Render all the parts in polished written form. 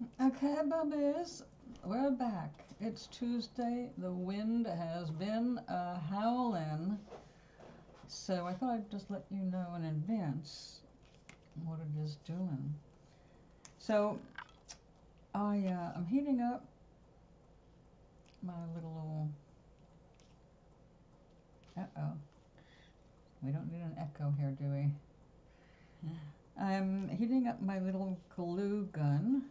Okay, bubbies, we're back. It's Tuesday. The wind has been howling, so I thought I'd just let you know in advance what it is doing. So I'm heating up my little. Uh-oh, we don't need an echo here, do we? I'm heating up my little glue gun,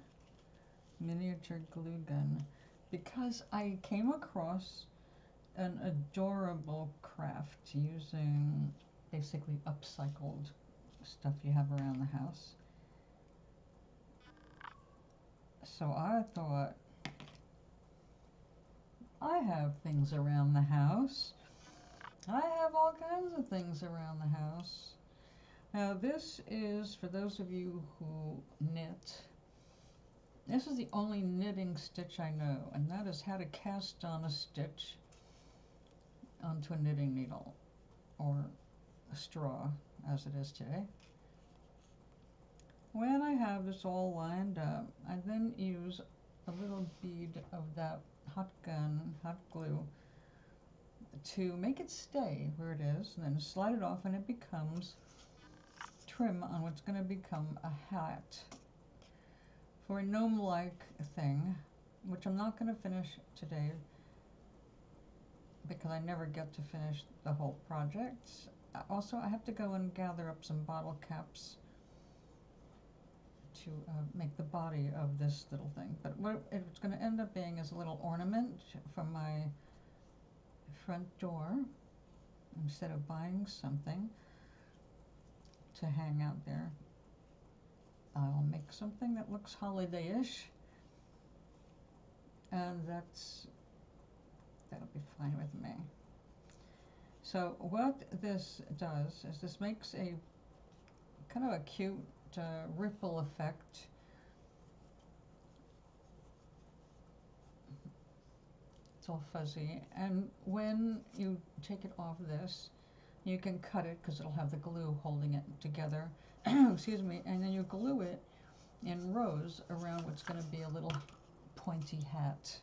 miniature glue gun, because I came across an adorable craft using basically upcycled stuff you have around the house. So I thought, I have things around the house. I have all kinds of things around the house. Now this is, for those of you who knit, this is the only knitting stitch I know, and that is how to cast on a stitch onto a knitting needle, or a straw as it is today. When I have this all lined up, I then use a little bead of that hot glue, to make it stay where it is, and then slide it off and it becomes trim on what's going to become a hat for a gnome-like thing, which I'm not going to finish today because I never get to finish the whole project. Also, I have to go and gather up some bottle caps to make the body of this little thing. But what it's going to end up being is a little ornament from my front door, instead of buying something to hang out there. I'll make something that looks holiday-ish, and that'll be fine with me. So what this does is this makes a kind of a cute ripple effect. It's all fuzzy, and when you take it off this, you can cut it because it'll have the glue holding it together. Excuse me, and then you glue it in rows around what's going to be a little pointy hat.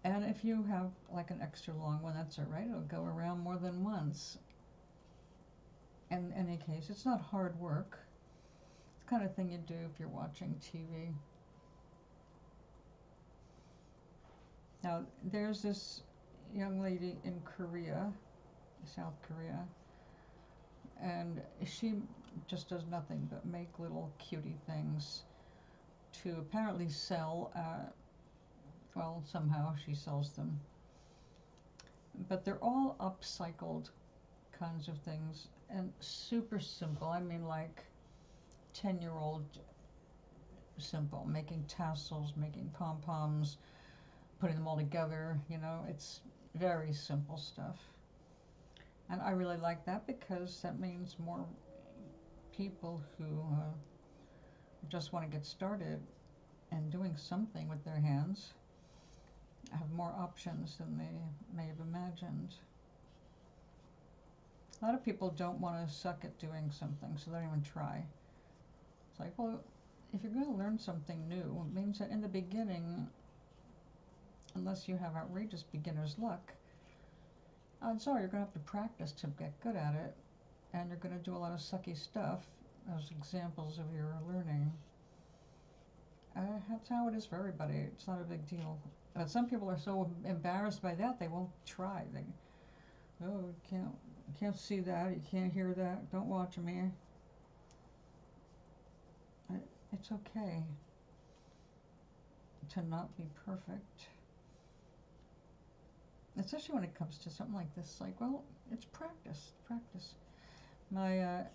And if you have like an extra long one, that's all right. It'll go around more than once. In any case, it's not hard work. It's the kind of thing you do if you're watching TV. Now, there's this young lady in Korea, South Korea, and she just does nothing but make little cutie things to apparently sell. Well, somehow she sells them. But they're all upcycled kinds of things and super simple. I mean, like 10-year-old simple, making tassels, making pom-poms, putting them all together, you know, it's very simple stuff. And I really like that because that means more people who just want to get started and doing something with their hands have more options than they may have imagined. A lot of people don't want to suck at doing something, so they don't even try. It's like, well, if you're going to learn something new, it means that in the beginning, unless you have outrageous beginner's luck, odds are you're going to have to practice to get good at it, and you're going to do a lot of sucky stuff as examples of your learning. That's how it is for everybody. It's not a big deal. But some people are so embarrassed by that they won't try. They, oh, you can't see that, you can't hear that, don't watch me. It's okay to not be perfect. Especially when it comes to something like this, like, well, it's practice. My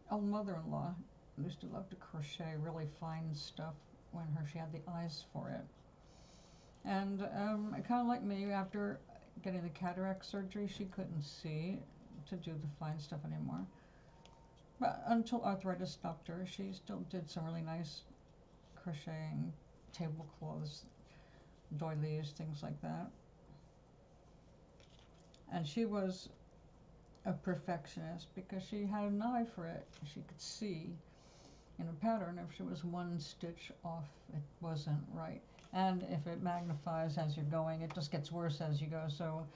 old mother-in-law used to love to crochet really fine stuff when she had the eyes for it. And kind of like me, after getting the cataract surgery, she couldn't see to do the fine stuff anymore. But until arthritis stopped her, she still did some really nice crocheting, tablecloths, doilies, things like that. And she was a perfectionist because she had an eye for it. She could see in a pattern if she was one stitch off, it wasn't right. And if it magnifies as you're going, it just gets worse as you go. So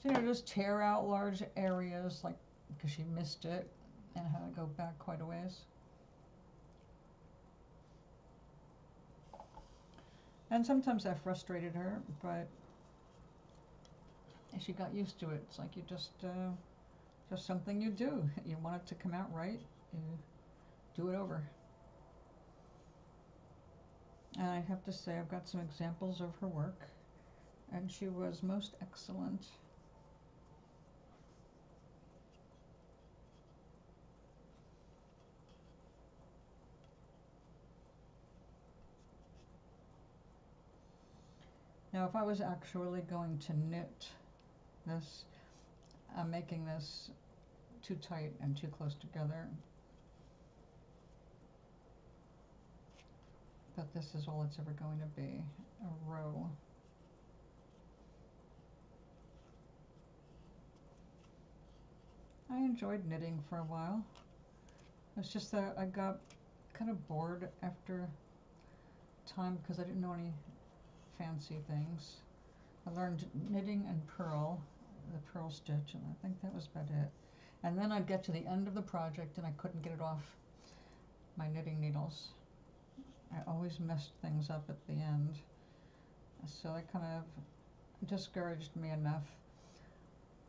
just tear out large areas, like because she missed it and had to go back quite a ways. And sometimes that frustrated her, but she got used to it. It's like you just something you do. You want it to come out right, you do it over. And I have to say, I've got some examples of her work, and she was most excellent. Now, if I was actually going to knit this, I'm making this too tight and too close together. But this is all it's ever going to be, a row. I enjoyed knitting for a while. It's just that I got kind of bored after time because I didn't know any fancy things. I learned knitting and purl, the purl stitch, and I think that was about it. And then I'd get to the end of the project and I couldn't get it off my knitting needles. I always messed things up at the end. So that kind of discouraged me enough.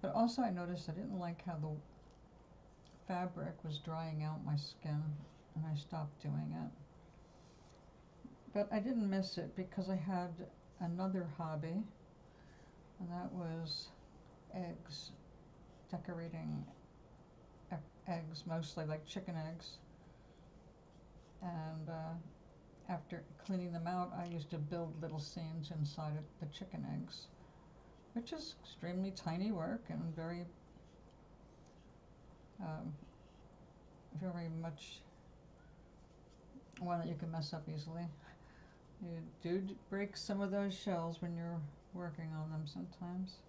But also I noticed I didn't like how the fabric was drying out my skin, and I stopped doing it. But I didn't miss it because I had another hobby, and that was eggs, decorating eggs, mostly like chicken eggs. And after cleaning them out, I used to build little scenes inside of the chicken eggs, which is extremely tiny work and very much one that you can mess up easily. You do break some of those shells when you're working on them sometimes.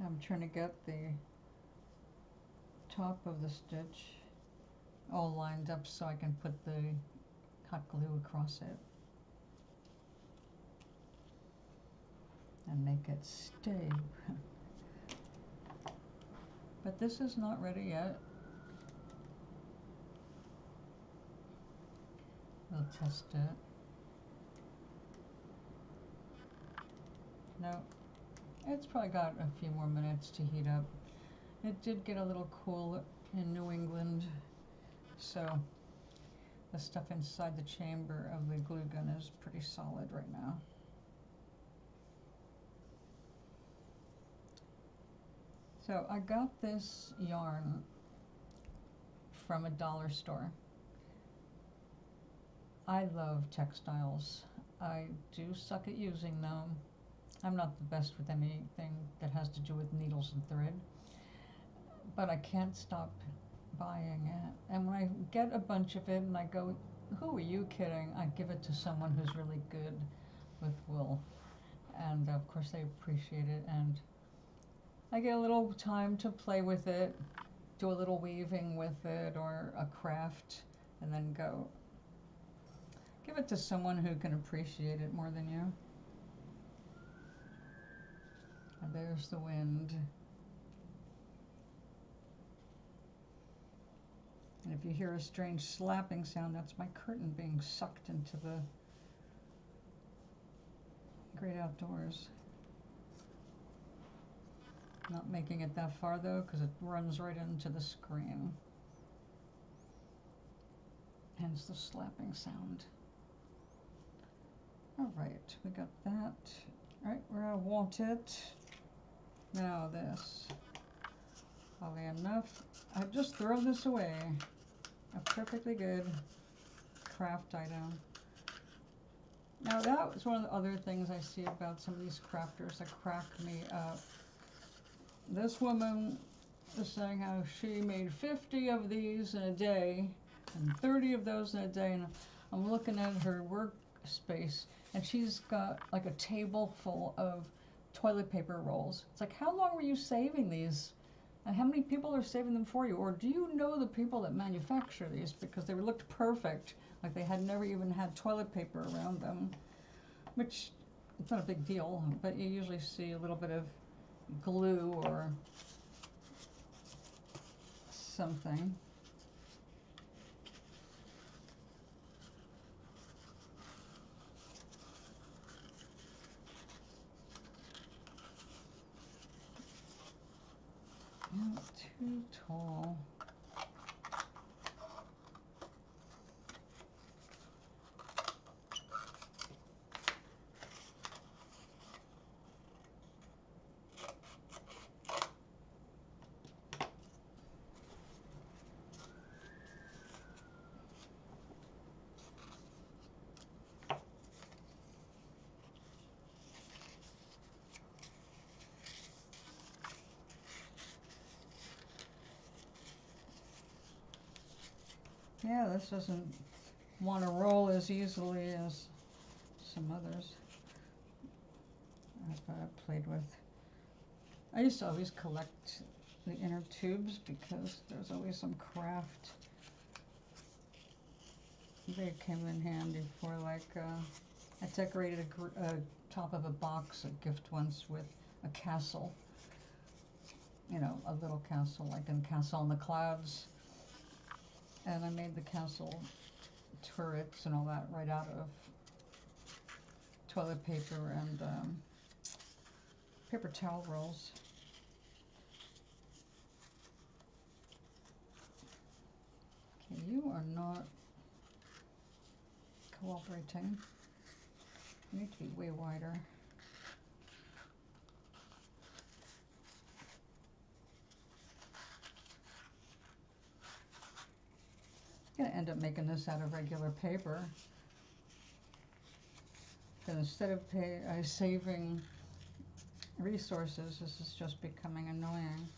I'm trying to get the top of the stitch all lined up so I can put the hot glue across it and make it stay. But this is not ready yet. We'll test it. No, it's probably got a few more minutes to heat up. It did get a little cool in New England, so the stuff inside the chamber of the glue gun is pretty solid right now. So I got this yarn from a dollar store. I love textiles. I do suck at using them. I'm not the best with anything that has to do with needles and thread, but I can't stop buying it. And when I get a bunch of it and I go, who are you kidding? I give it to someone who's really good with wool. And of course they appreciate it, and I get a little time to play with it, do a little weaving with it or a craft, and then go. Give it to someone who can appreciate it more than you. And there's the wind. And If you hear a strange slapping sound, that's my curtain being sucked into the great outdoors. Not making it that far though, because it runs right into the screen. Hence the slapping sound. All right, we got that. All right, where I want it. Now this. Oddly enough, I've just thrown this away. A perfectly good craft item. Now that was one of the other things I see about some of these crafters that crack me up. This woman is saying how she made 50 of these in a day and 30 of those in a day, and I'm looking at her workspace and she's got like a table full of toilet paper rolls. It's like, how long were you saving these? And how many people are saving them for you? Or do you know the people that manufacture these? Because they looked perfect, like they had never even had toilet paper around them, which it's not a big deal, but you usually see a little bit of glue or something. Not too tall. Yeah, this doesn't want to roll as easily as some others I've played with. I used to always collect the inner tubes because there's always some craft. They came in handy for, like, I decorated a top of a box, a gift once, with a castle. You know, a little castle, like in Castle in the Clouds. And I made the castle turrets and all that right out of toilet paper and paper towel rolls. Okay, you are not cooperating. You need to be way wider. I'm gonna end up making this out of regular paper. But instead of saving resources, this is just becoming annoying.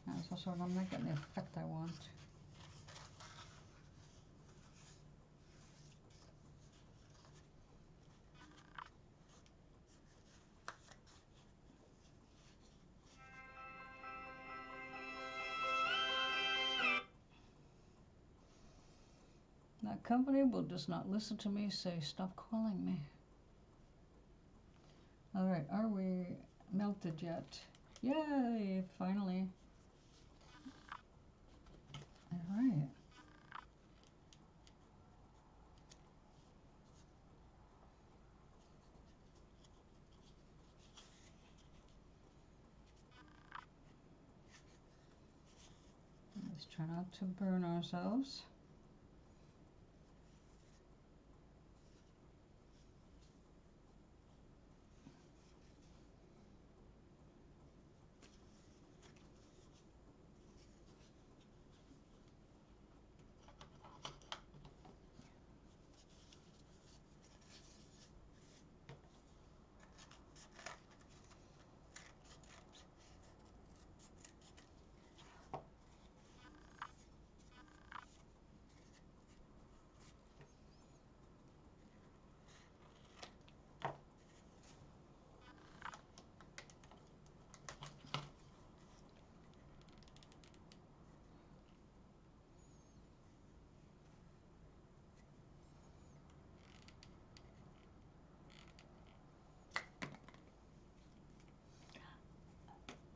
That's also, I'm not getting the effect I want. That company will just not listen to me, say, stop calling me. All right, are we melted yet? Yay, finally. All right. Let's try not to burn ourselves.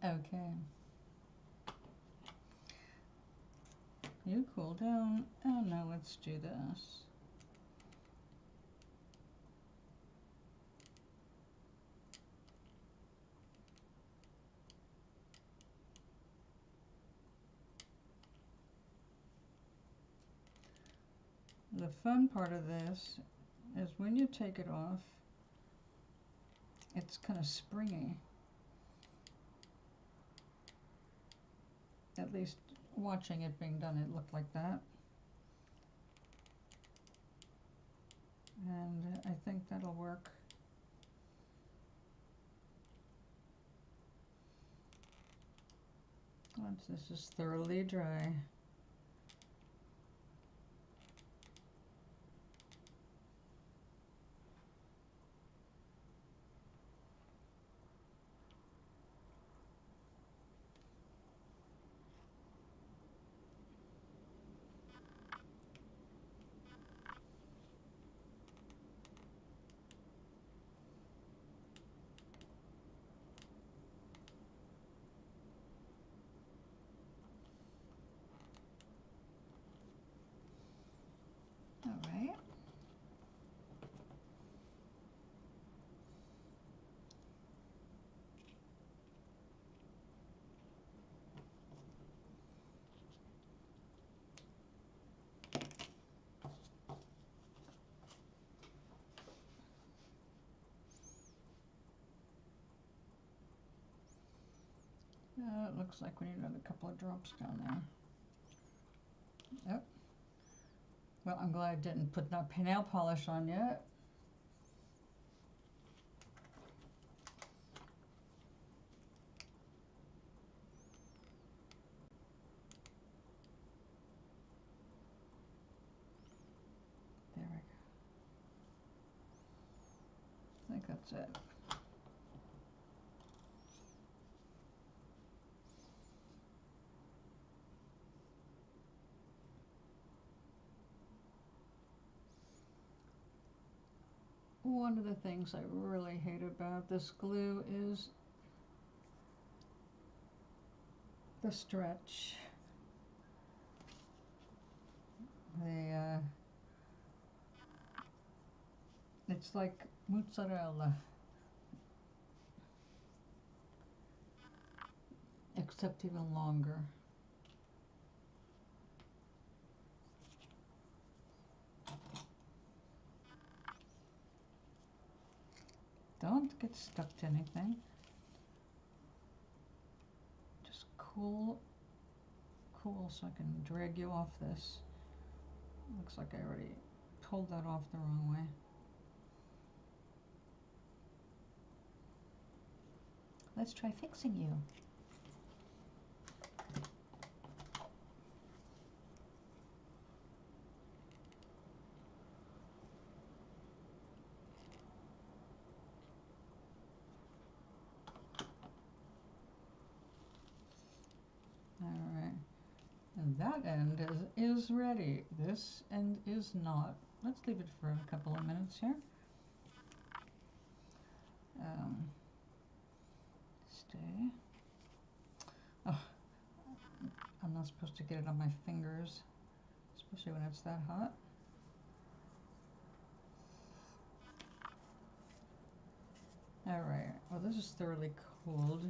Okay. You cool down, and now let's do this. The fun part of this is when you take it off, it's kind of springy. At least watching it being done, it looked like that. And I think that'll work. Once this is thoroughly dry. All right. It looks like we need another couple of drops down there. Yep. Well, I'm glad I didn't put nail polish on yet. There we go. I think that's it. One of the things I really hate about this glue is the stretch. It's like mozzarella, except even longer. Don't get stuck to anything. Just cool so I can drag you off this. Looks like I already pulled that off the wrong way. Let's try fixing you. Alright, and that end is ready. This end is not. Let's leave it for a couple of minutes here. Stay. Oh, I'm not supposed to get it on my fingers, especially when it's that hot. Alright, well this is thoroughly cooled.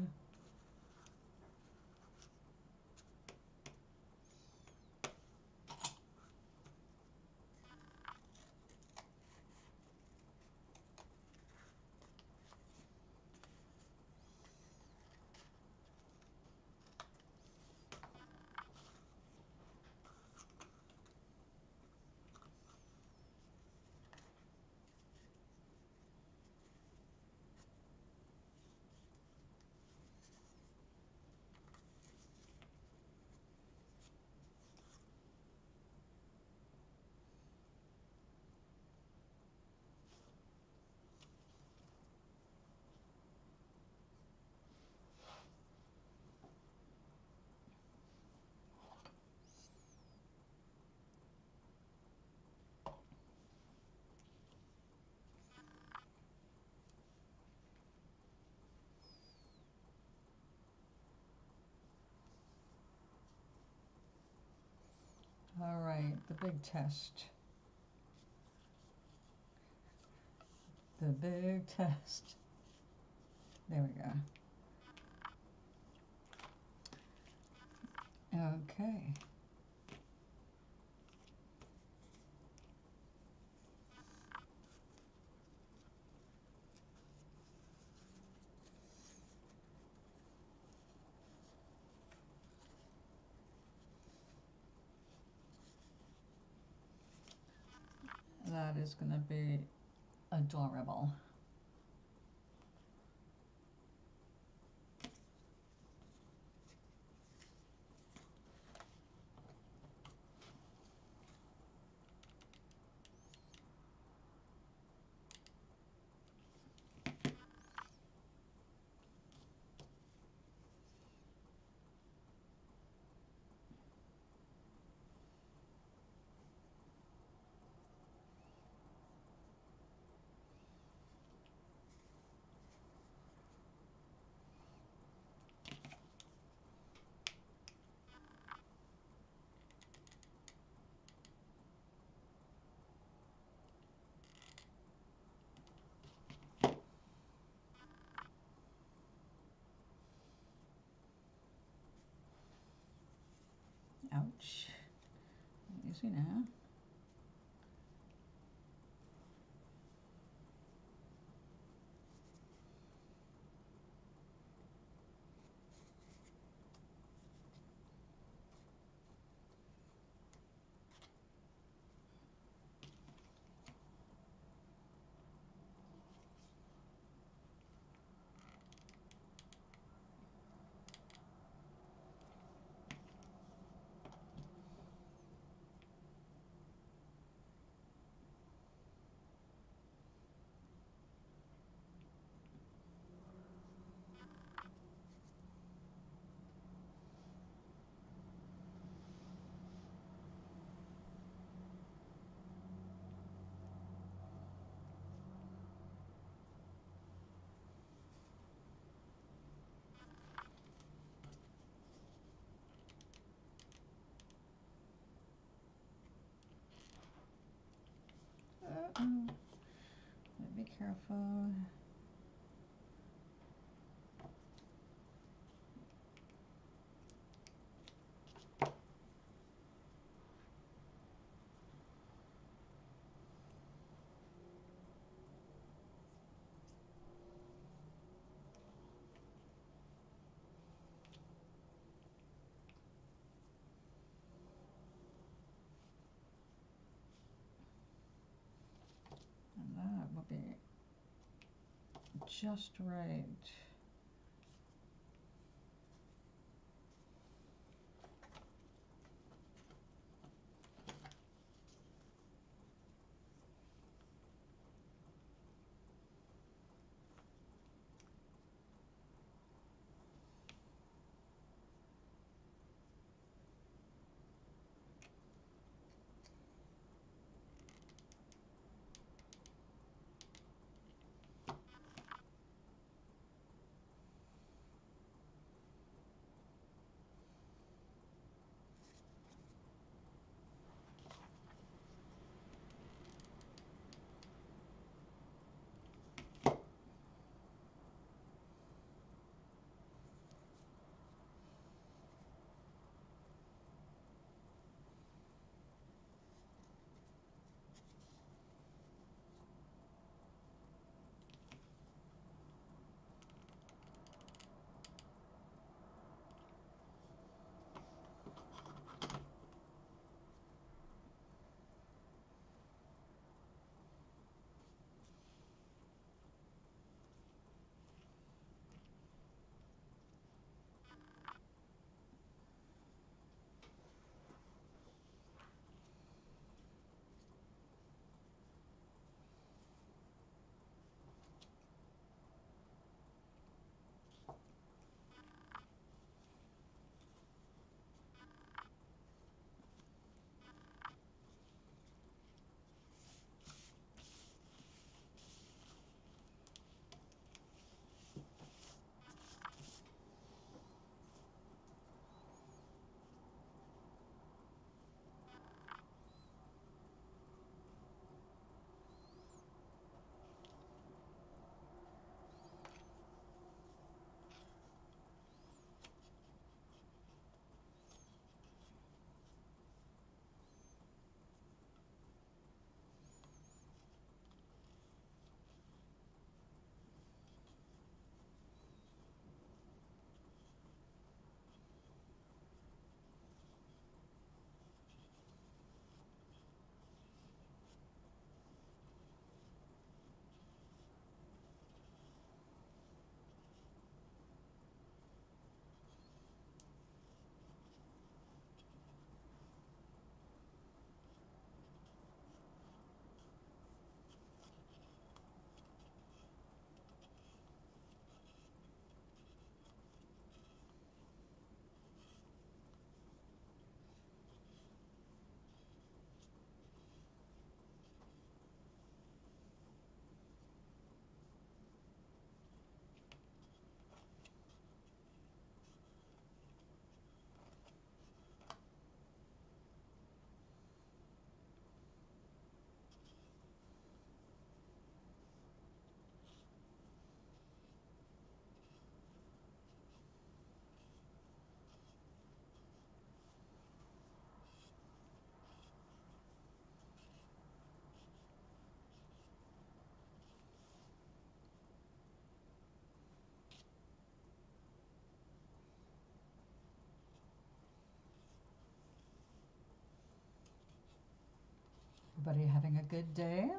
All right, the big test. The big test. There we go. Okay. That is going to be adorable. Ouch. Easy now. Uh-oh. Be careful. And that will be just right. Everybody having a good day?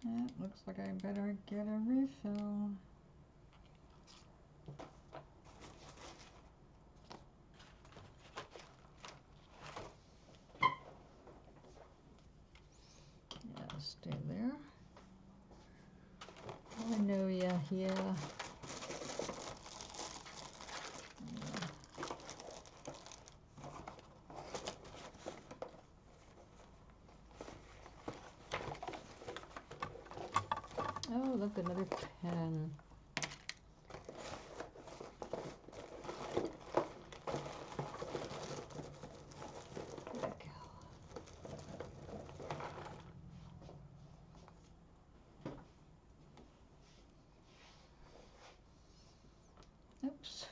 It looks like I better get a refill. Yeah, stay there. I know ya, yeah. Oh, look, another pen. There we go. Oops.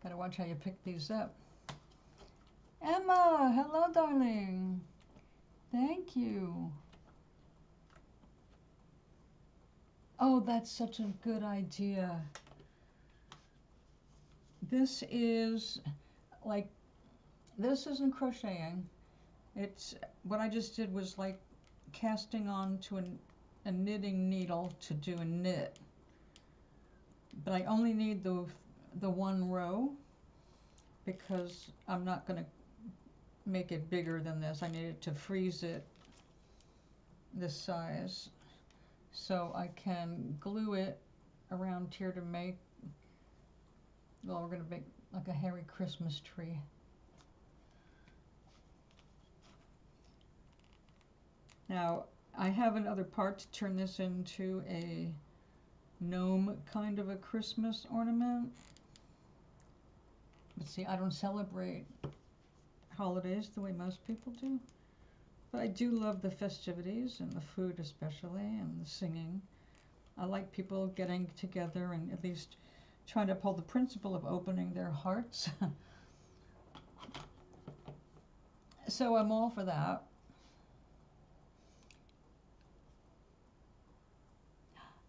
Gotta watch how you pick these up. Emma, hello, darling. Thank you. Oh, that's such a good idea. This is like, this isn't crocheting. It's, what I just did was like casting onto a knitting needle to do a knit. But I only need the one row because I'm not going to make it bigger than this. I needed to freeze it this size so I can glue it around here to make, well, we're going to make like a hairy Christmas tree. Now I have another part to turn this into a gnome kind of a Christmas ornament. But see, I don't celebrate holidays the way most people do. But I do love the festivities and the food especially and the singing. I like people getting together and at least trying to uphold the principle of opening their hearts. So I'm all for that.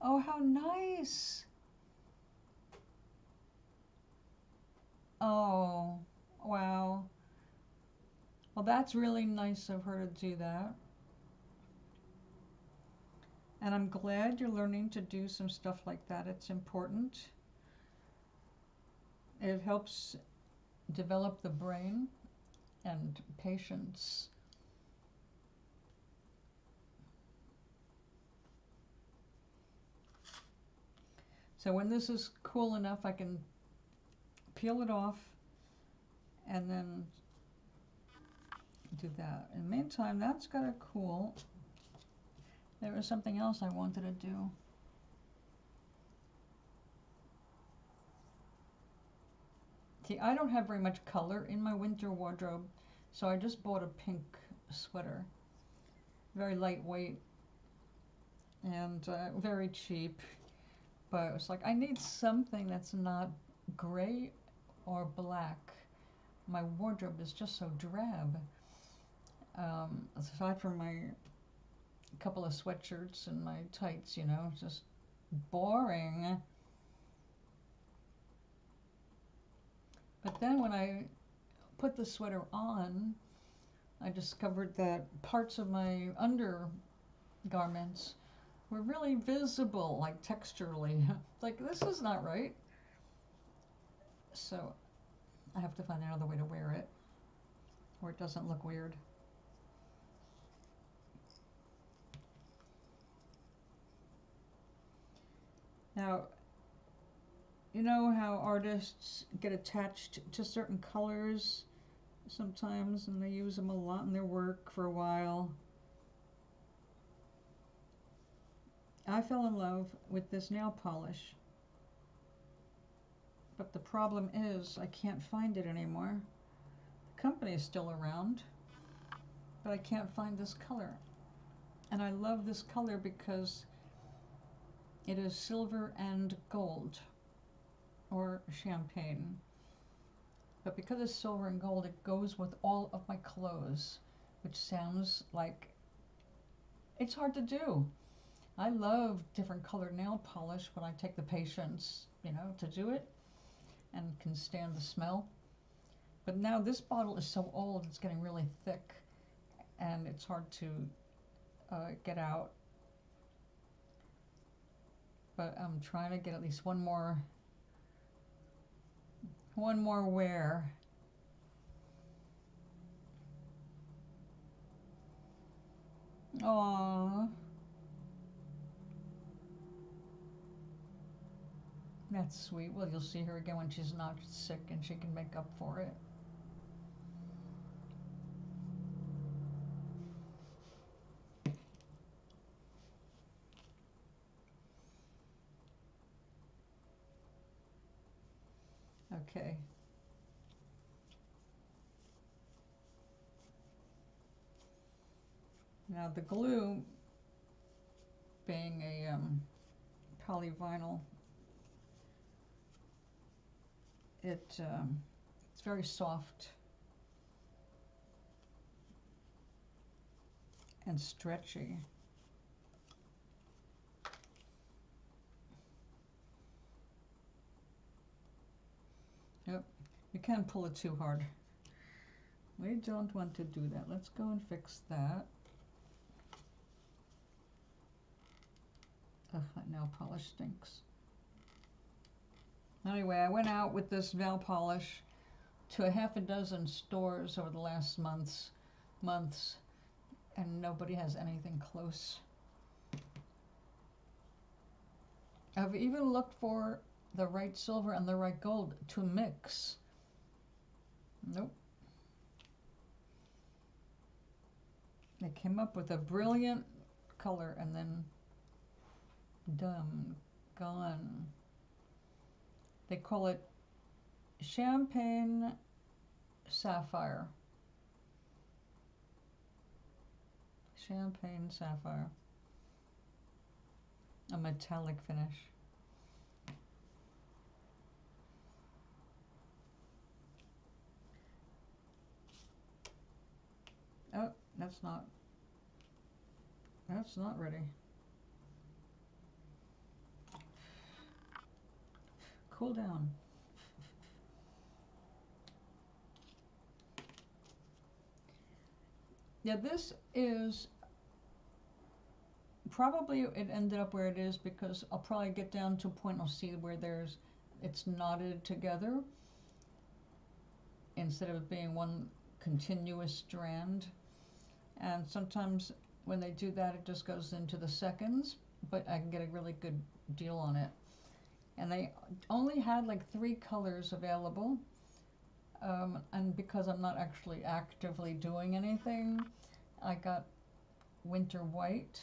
Oh, how nice. Oh, wow. Well, that's really nice of her to do that. And I'm glad you're learning to do some stuff like that. It's important. It helps develop the brain and patience. So when this is cool enough, I can peel it off and then do that. In the meantime, that's got to cool. There was something else I wanted to do. See, I don't have very much color in my winter wardrobe, so I just bought a pink sweater. Very lightweight and very cheap. But it was like, I need something that's not gray or black. My wardrobe is just so drab. Aside from my couple of sweatshirts and my tights, you know, just boring. But then when I put the sweater on, I discovered that parts of my undergarments were really visible, like texturally. Like, this is not right. So I have to find another way to wear it where it doesn't look weird. Now, you know how artists get attached to certain colors sometimes and they use them a lot in their work for a while? I fell in love with this nail polish, but the problem is I can't find it anymore. The company is still around, but I can't find this color. And I love this color because it is silver and gold, or champagne. But because it's silver and gold, it goes with all of my clothes, which sounds like it's hard to do. I love different colored nail polish when I take the patience, you know, to do it and can stand the smell. But now this bottle is so old, it's getting really thick and it's hard to get out. But I'm trying to get at least one more wear. Aww. That's sweet. Well, you'll see her again when she's not sick and she can make up for it. Okay. Now the glue, being a polyvinyl, it's very soft and stretchy. Yep, you can't pull it too hard. We don't want to do that. Let's go and fix that. Ugh, that nail polish stinks. Anyway, I went out with this nail polish to a half a dozen stores over the last months, and nobody has anything close. I've even looked for the right silver and the right gold to mix. Nope. They came up with a brilliant color and then dumb, gone. They call it champagne sapphire. Champagne sapphire. A metallic finish. Oh, that's not ready. Cool down. Yeah, this is probably it ended up where it is because I'll probably get down to a point I'll see where it's knotted together instead of it being one continuous strand. And sometimes when they do that, it just goes into the seconds, but I can get a really good deal on it. And they only had like 3 colors available. And because I'm not actually actively doing anything, I got winter white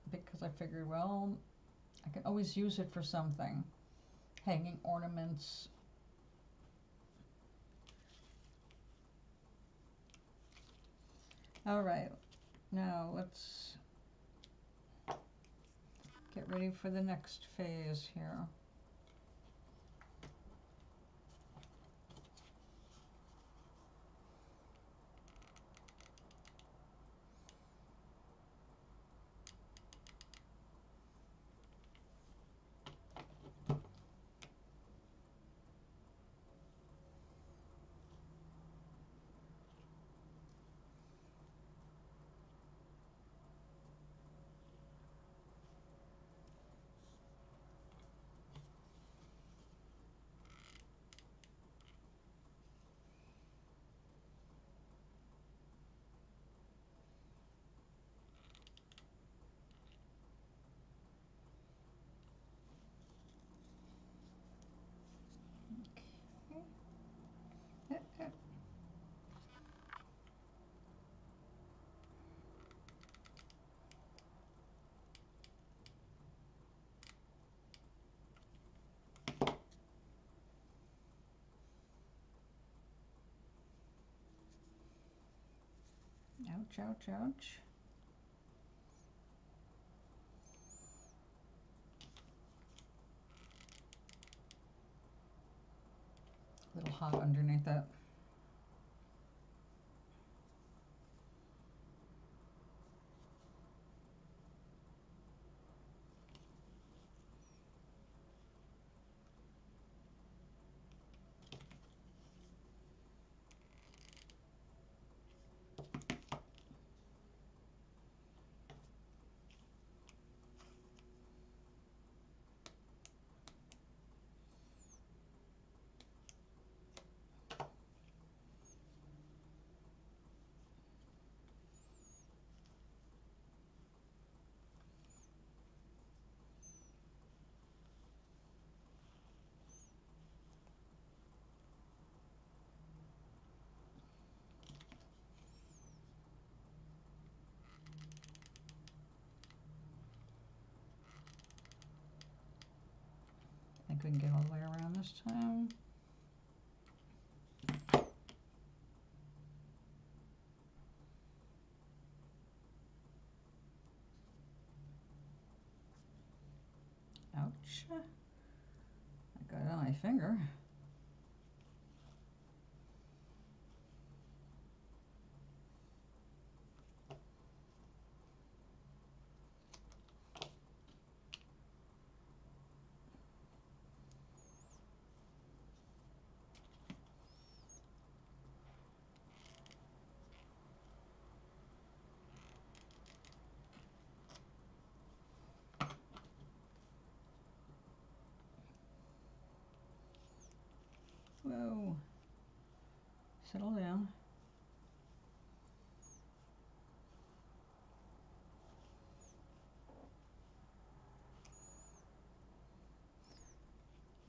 because I figured, well, I can always use it for something. Hanging ornaments. All right, now let's get ready for the next phase here. Ouch, ouch, ouch. A little hot underneath that. I think we can get all the way around this time. Ouch. I got it on my finger. Whoa. Settle down.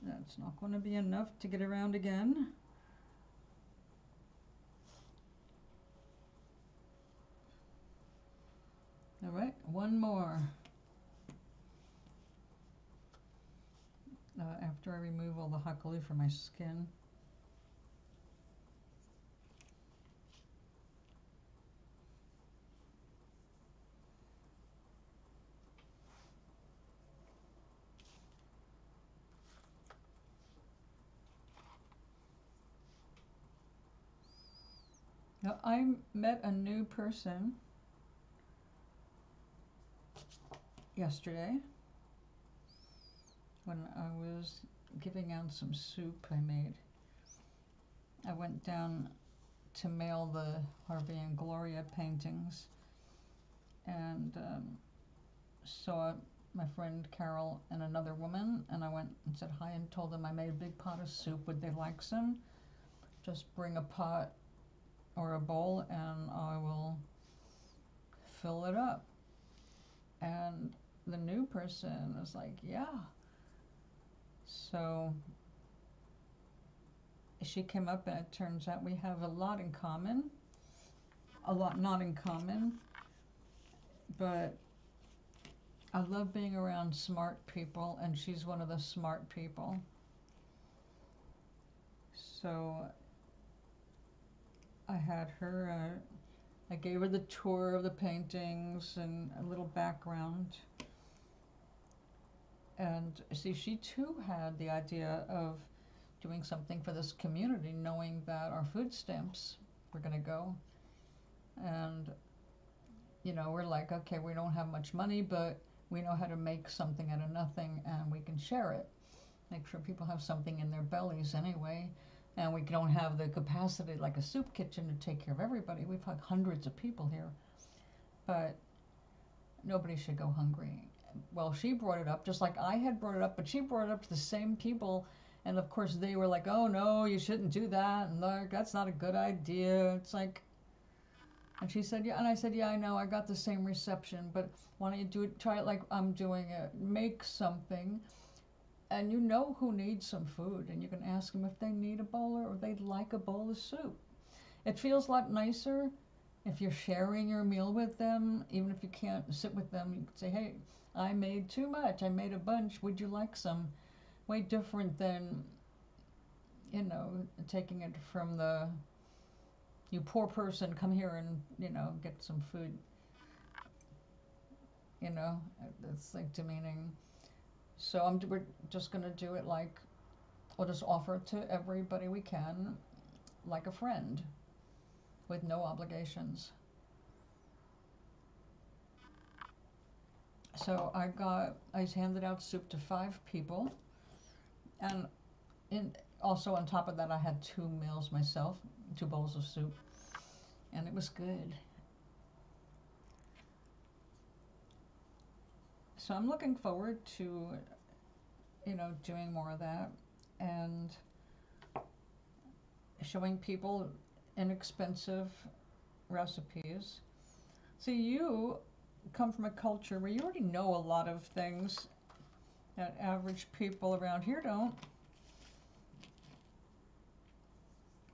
That's not going to be enough to get around again. All right, one more. After I remove all the hot glue from my skin. Now, I met a new person yesterday when I was giving out some soup I made. I went down to mail the Harvey and Gloria paintings, and saw my friend Carol and another woman, and I went and said hi and told them I made a big pot of soup. Would they like some? Just bring a pot or a bowl and I will fill it up. And the new person was like, yeah. So she came up, and it turns out we have a lot in common, a lot not in common, but I love being around smart people, and she's one of the smart people. So I had her, I gave her the tour of the paintings and a little background. And see, she too had the idea of doing something for this community, knowing that our food stamps were going to go. And, you know, we're like, okay, we don't have much money, but we know how to make something out of nothing, and we can share it. Make sure people have something in their bellies anyway. And we don't have the capacity like a soup kitchen to take care of everybody. We've had hundreds of people here. But nobody should go hungry. Well, she brought it up just like I had brought it up, but she brought it up to the same people. And of course they were like, oh no, you shouldn't do that. And like, that's not a good idea. It's like, and she said, yeah. And I said, yeah, I know, I got the same reception, but why don't you do it, try it like I'm doing it. Make something, and you know who needs some food, and you can ask them if they need a bowl or they'd like a bowl of soup. It feels a lot nicer if you're sharing your meal with them, even if you can't sit with them. You can say, hey, I made too much, I made a bunch, would you like some? Way different than, you know, taking it from the, you poor person, come here and, you know, get some food. You know, it's like demeaning. So we're just going to do it like, we'll just offer it to everybody we can, like a friend, with no obligations. So I handed out soup to 5 people, and also on top of that I had 2 meals myself, 2 bowls of soup, and it was good. So I'm looking forward to, you know, doing more of that and showing people inexpensive recipes. See, you come from a culture where you already know a lot of things that average people around here don't.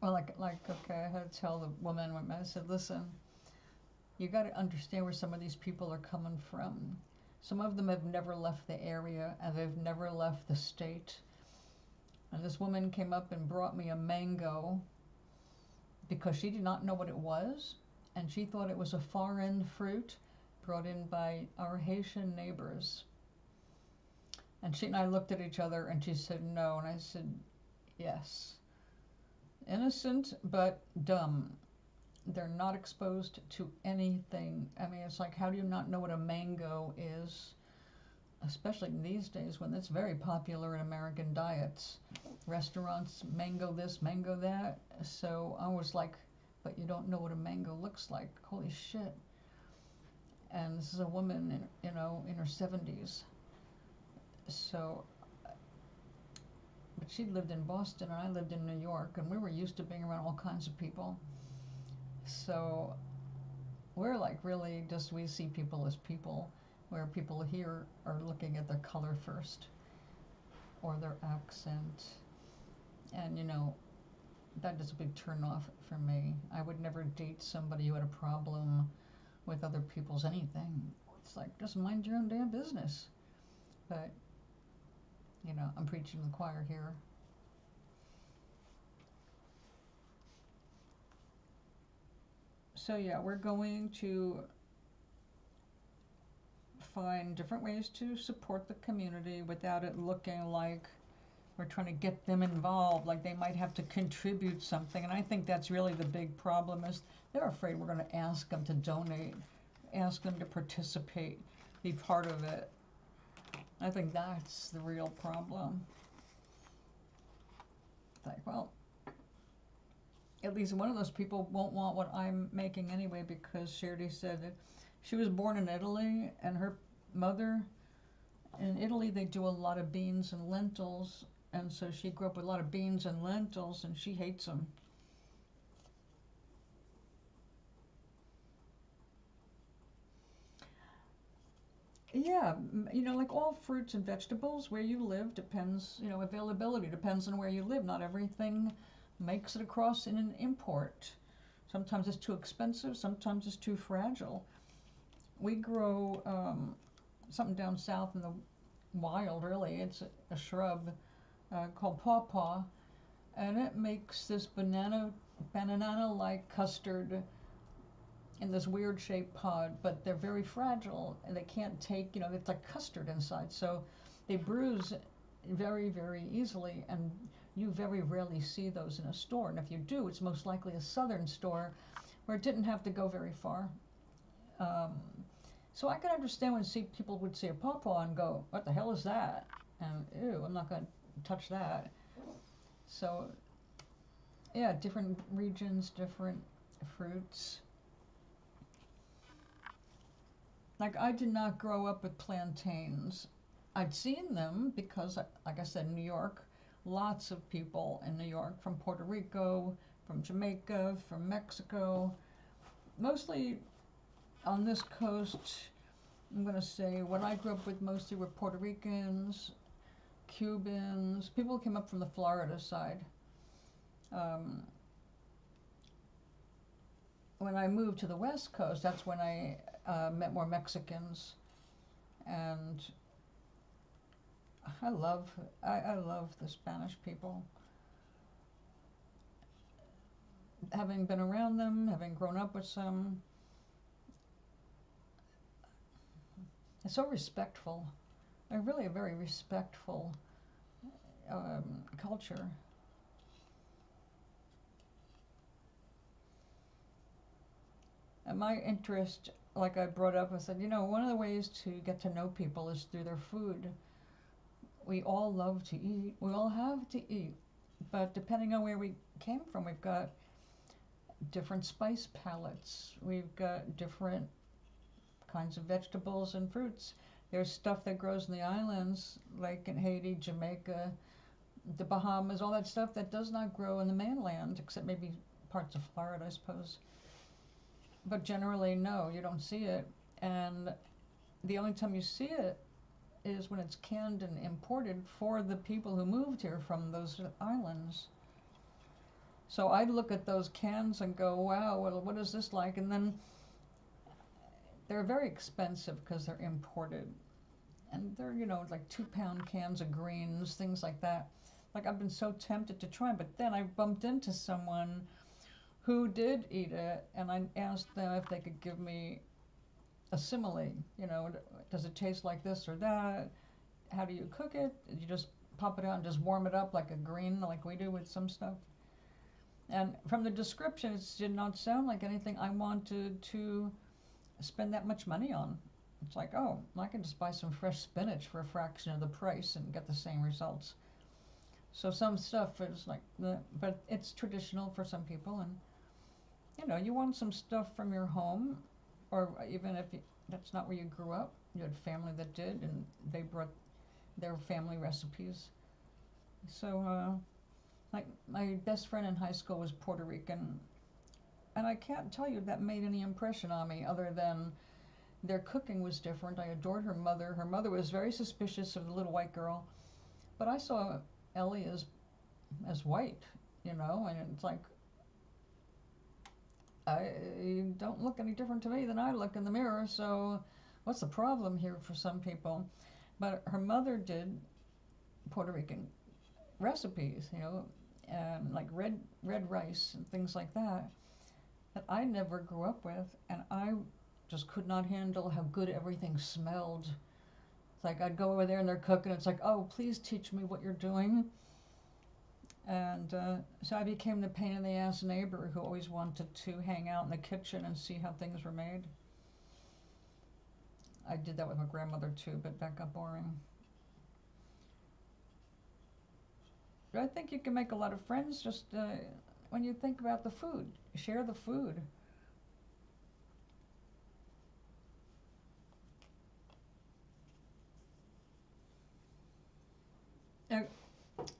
Well, okay, I had to tell the woman, I said, listen, you got to understand where some of these people are coming from. Some of them have never left the area, and they've never left the state. And this woman came up and brought me a mango because she did not know what it was, and she thought it was a foreign fruit brought in by our Haitian neighbors. And she and I looked at each other, and she said no, and I said yes. Innocent, but dumb. They're not exposed to anything. I mean, it's like, how do you not know what a mango is? Especially these days when it's very popular in American diets. Restaurants, mango this, mango that. So I was like, but you don't know what a mango looks like. Holy shit. And this is a woman, in her 70s. So, but she lived in Boston and I lived in New York, and we were used to being around all kinds of people. So we're like, really just, we see people as people, where people here are looking at their color first or their accent. And you know, that is a big turn off for me. I would never date somebody who had a problem with other people's anything. It's like, just mind your own damn business. But you know, I'm preaching to the choir here. So yeah, we're going to find different ways to support the community without it looking like we're trying to get them involved, like they might have to contribute something. And I think that's really the big problem, is they're afraid we're going to ask them to donate, ask them to participate, be part of it. I think that's the real problem. Like, well, at least one of those people won't want what I'm making anyway, because she already said that she was born in Italy, and her mother, in Italy they do a lot of beans and lentils, and so she grew up with a lot of beans and lentils, and she hates them. Yeah, like all fruits and vegetables, where you live depends, availability depends on where you live. Not everything makes it across in an import. Sometimes it's too expensive, sometimes it's too fragile. We grow something down south in the wild, really. It's a shrub called pawpaw, and it makes this banana-like custard in this weird shaped pod, but they're very fragile and they can't take, it's like custard inside. So they bruise very, very easily, and you very rarely see those in a store. And if you do, it's most likely a southern store where it didn't have to go very far. So I can understand when people would see a pawpaw and go, what the hell is that? And ew, I'm not going to touch that. So yeah, different regions, different fruits. Like, I did not grow up with plantains. I'd seen them because, like I said, New York, lots of people in New York from Puerto Rico, from Jamaica, from Mexico, mostly on this coast. I'm going to say what I grew up with mostly were Puerto Ricans, Cubans, people who came up from the Florida side. When I moved to the West Coast, that's when I met more Mexicans, and I love the Spanish people. Having been around them, having grown up with some, it's so respectful. They're really a very respectful culture. And my interest, like I brought up, I said, one of the ways to get to know people is through their food. We all love to eat. We all have to eat. But depending on where we came from, we've got different spice palettes. We've got different kinds of vegetables and fruits. There's stuff that grows in the islands, like in Haiti, Jamaica, the Bahamas, all that stuff that does not grow in the mainland, except maybe parts of Florida, I suppose. But generally, no, you don't see it. And the only time you see it is when it's canned and imported for the people who moved here from those islands. So I'd look at those cans and go, wow, well, what is this like? And then they're very expensive because they're imported. And they're, like 2-pound cans of greens, things like that. Like, I've been so tempted to try, but then I bumped into someone who did eat it, and I asked them if they could give me a simile. Does it taste like this or that? How do you cook it? You just pop it out and just warm it up like a green, like we do with some stuff. And from the description, it did not sound like anything I wanted to spend that much money on. It's like, oh, I can just buy some fresh spinach for a fraction of the price and get the same results. So some stuff is like, but it's traditional for some people, and you want some stuff from your home, or even if that's not where you grew up, you had family that did, and they brought their family recipes. So, like, my best friend in high school was Puerto Rican, and I can't tell you that made any impression on me other than their cooking was different. I adored her mother. Her mother was very suspicious of the little white girl, but I saw Ellie as white, and it's like, I don't look any different to me than I look in the mirror, so what's the problem here for some people? But her mother did Puerto Rican recipes, like red rice and things like that I never grew up with, and I just could not handle how good everything smelled. It's like I'd go over there and they're cooking, it's like, oh, please teach me what you're doing. And so I became the pain in the ass neighbor who always wanted to hang out in the kitchen and see how things were made. I did that with my grandmother too, but that got boring. I think you can make a lot of friends just when you think about the food. Share the food.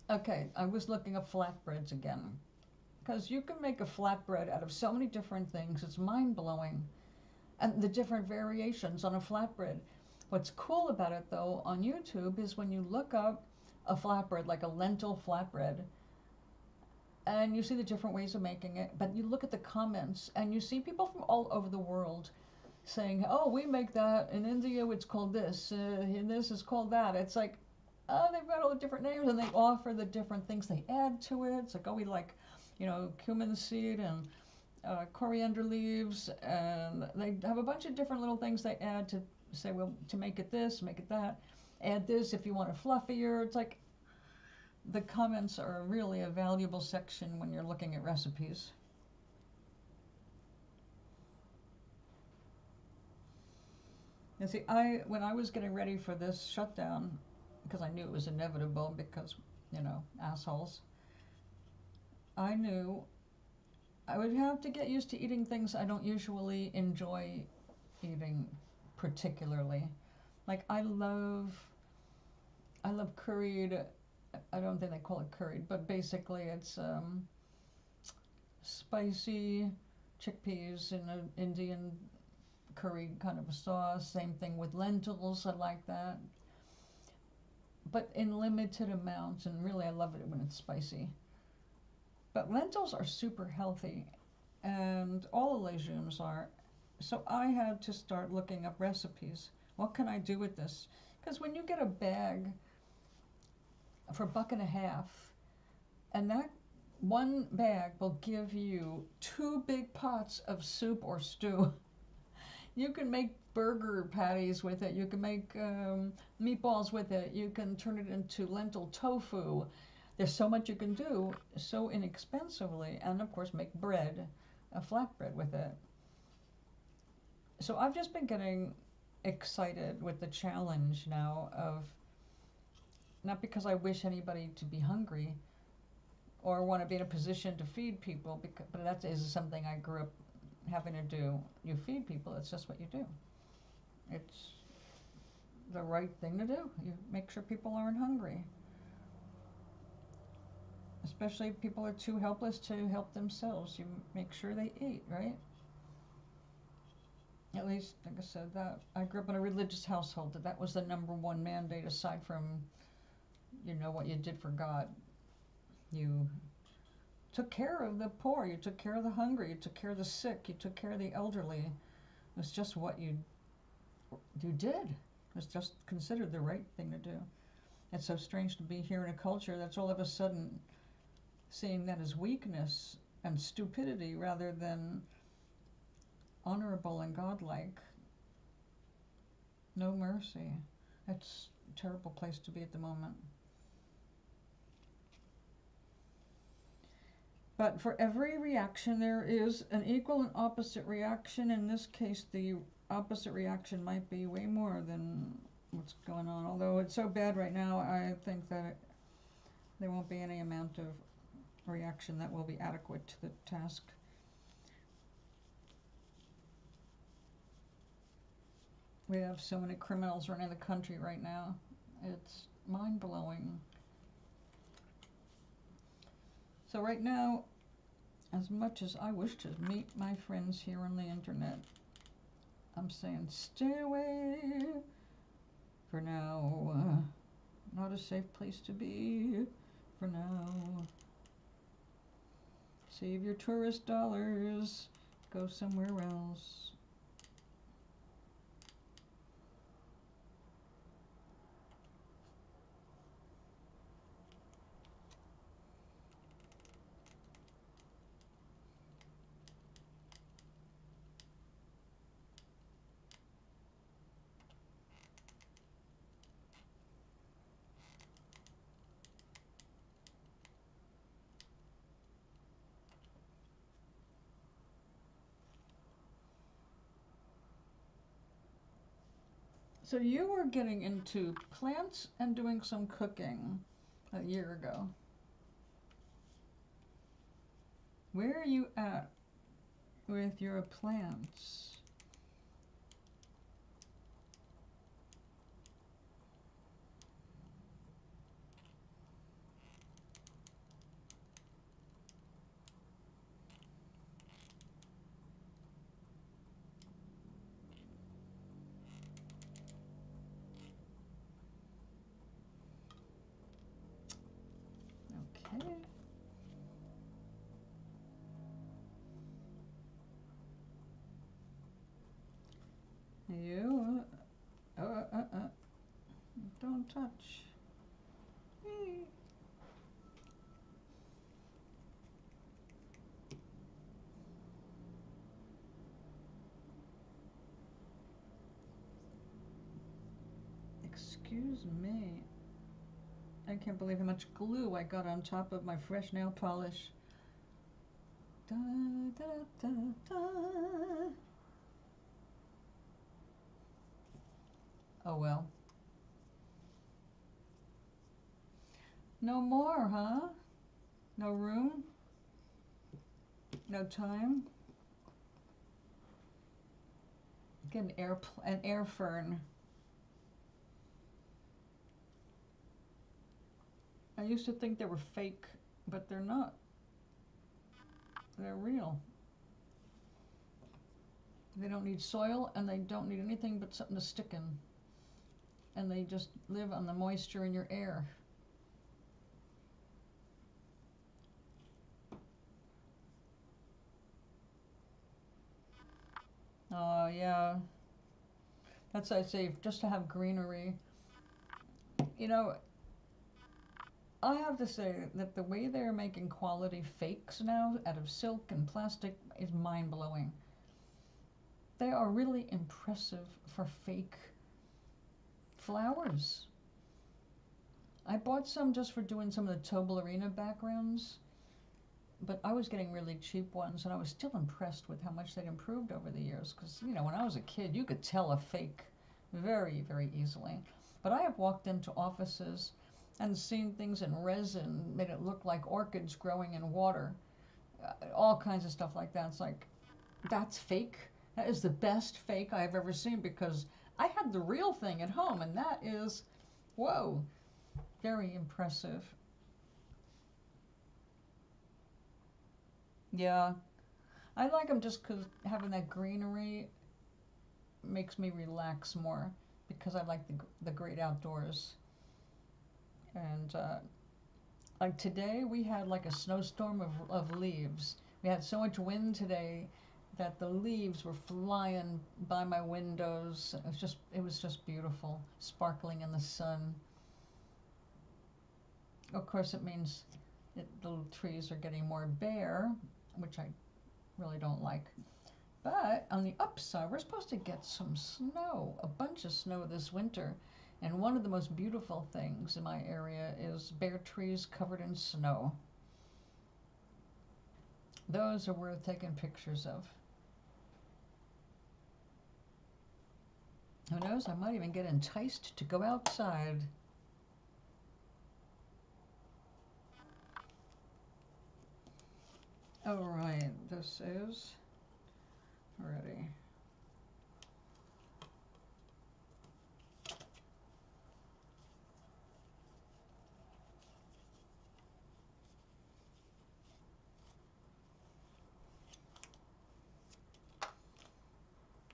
Okay, I was looking up flatbreads again. Because you can make a flatbread out of so many different things. It's mind-blowing. And the different variations on a flatbread. What's cool about it, though, on YouTube is when you look up a flatbread, like a lentil flatbread, and you see the different ways of making it, but you look at the comments, and you see people from all over the world saying, oh, we make that, in India it's called this, and this is called that. It's like, oh, they've got all the different names, and they offer the different things they add to it. It's like, oh, we like, cumin seed and coriander leaves, and they have a bunch of different little things they add to say, well, to make it this, make it that, add this if you want it fluffier. It's like the comments are really a valuable section when you're looking at recipes. And see, when I was getting ready for this shutdown, because I knew it was inevitable because, assholes, I knew I would have to get used to eating things I don't usually enjoy eating particularly. Like I love curried, I don't think they call it curried, but basically it's spicy chickpeas in an Indian curry kind of a sauce. Same thing with lentils, I like that. But in limited amounts, and really I love it when it's spicy. But lentils are super healthy, and all the legumes are. So I had to start looking up recipes. What can I do with this? Because when you get a bag for $1.50, and that one bag will give you 2 big pots of soup or stew. You can make burger patties with it. You can make meatballs with it. You can turn it into lentil tofu. There's so much you can do so inexpensively, and of course make bread, a flatbread with it. So I've just been getting excited with the challenge now of, not because I wish anybody to be hungry or want to be in a position to feed people, but that is something I grew up having to do. You feed people, it's just what you do. It's the right thing to do. You make sure people aren't hungry. Especially if people are too helpless to help themselves. You make sure they eat, right? At least, like I said, that I grew up in a religious household. That was the #1 mandate, aside from, what you did for God. You took care of the poor. You took care of the hungry. You took care of the sick. You took care of the elderly. It was just what you did. It was just considered the right thing to do. It's so strange to be here in a culture that's all of a sudden seeing that as weakness and stupidity rather than honorable and godlike. No mercy. It's a terrible place to be at the moment. But for every reaction, there is an equal and opposite reaction. In this case, the opposite reaction might be way more than what's going on. Although it's so bad right now, I think that there won't be any amount of reaction that will be adequate to the task. We have so many criminals running the country right now. It's mind-blowing. So right now, as much as I wish to meet my friends here on the internet, I'm saying stay away for now. Not a safe place to be for now. Save your tourist dollars. Go somewhere else. So you were getting into plants and doing some cooking a year ago. Where are you at with your plants? Okay. You, don't touch. Excuse me. I can't believe how much glue I got on top of my fresh nail polish. Da, da, da, da. Oh well. No more, huh? No room? No time? Get an air fern. I used to think they were fake, but they're not. They're real. They don't need soil and they don't need anything but something to stick in. And they just live on the moisture in your air. Oh, yeah. That's what I say, just to have greenery. You know, I have to say that the way they're making quality fakes now out of silk and plastic is mind-blowing. They are really impressive for fake flowers. I bought some just for doing some of the Toblerina backgrounds, but I was getting really cheap ones, and I was still impressed with how much they'd improved over the years. Because, you know, when I was a kid, you could tell a fake very, very easily. But I have walked into offices and seen things in resin, made it look like orchids growing in water, all kinds of stuff like that. It's like, that's fake. That is the best fake I've ever seen, because I had the real thing at home, and that is, whoa, very impressive. Yeah, I like them just because having that greenery makes me relax more, because I like the great outdoors. And like today, we had like a snowstorm of leaves. We had so much wind today that the leaves were flying by my windows. It was just beautiful, sparkling in the sun. Of course, it means that the trees are getting more bare, which I really don't like. But on the upside, we're supposed to get some snow, a bunch of snow this winter. And one of the most beautiful things in my area is bare trees covered in snow. Those are worth taking pictures of. Who knows, I might even get enticed to go outside. All right, this is ready.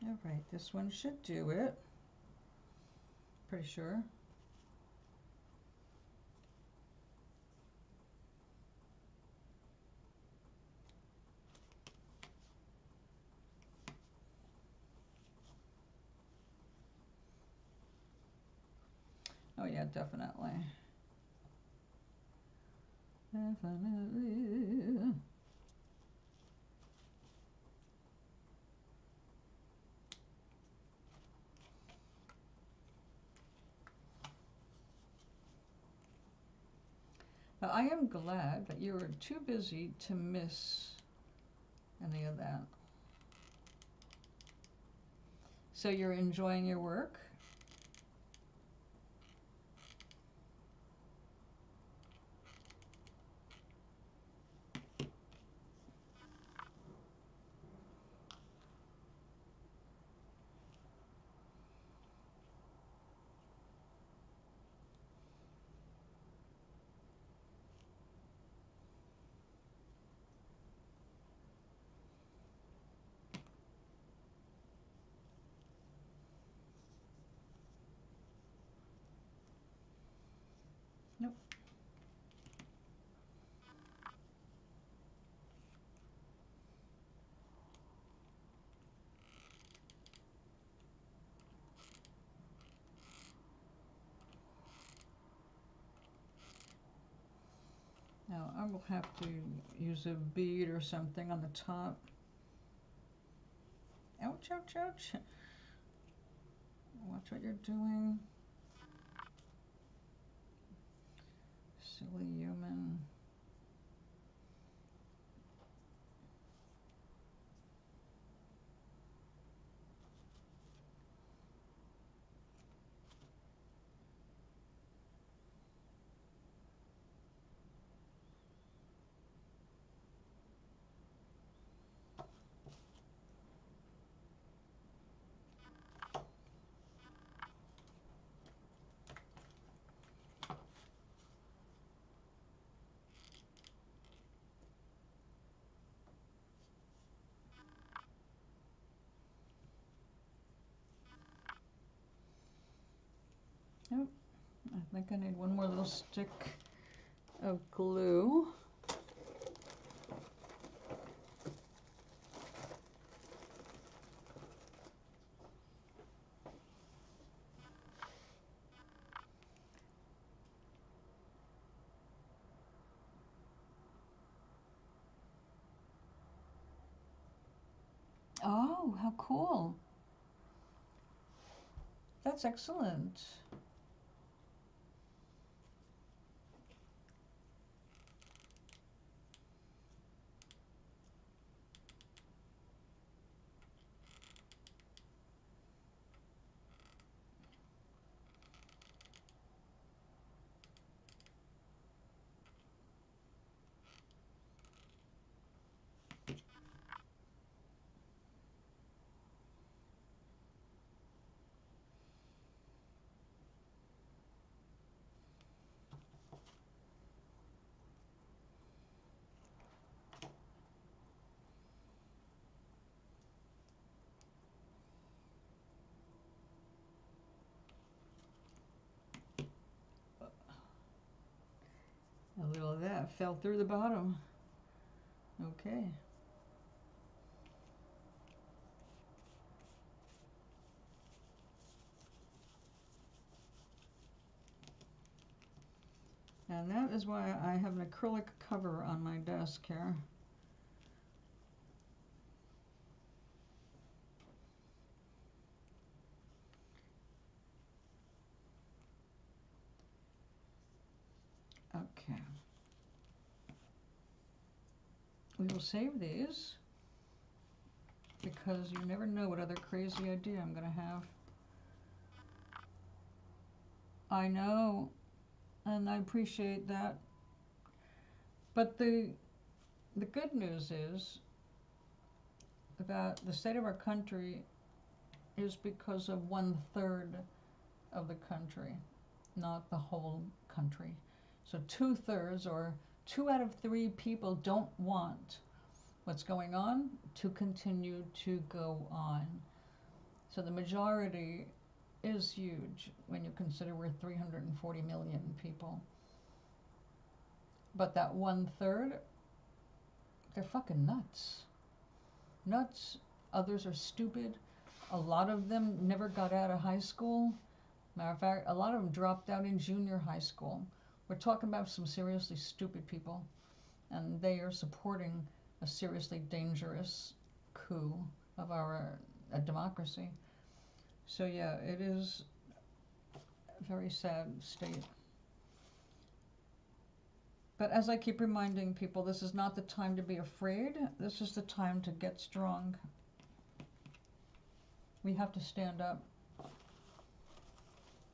All right, this one should do it. Pretty sure. Oh yeah, definitely. Definitely. But I am glad that you were too busy to miss any of that. So you're enjoying your work? Nope. Now I will have to use a bead or something on the top. Ouch, ouch, ouch. Watch what you're doing. Silly human. Nope. I think I need one more little stick of glue. Oh, how cool. That's excellent. A little of that fell through the bottom. Okay. And that is why I have an acrylic cover on my desk here. Okay. We will save these because you never know what other crazy idea I'm going to have. I know, and I appreciate that. But the good news is that the state of our country is because of 1/3 of the country, not the whole country. So 2/3, or 2 out of 3 people, don't want what's going on to continue to go on. So the majority is huge when you consider we're 340 million people. But that 1/3, they're fucking nuts. Nuts. Others are stupid. A lot of them never got out of high school. Matter of fact, a lot of them dropped out in junior high school. We're talking about some seriously stupid people, and they are supporting a seriously dangerous coup of our democracy. So yeah, it is a very sad state. But as I keep reminding people, this is not the time to be afraid. This is the time to get strong. We have to stand up.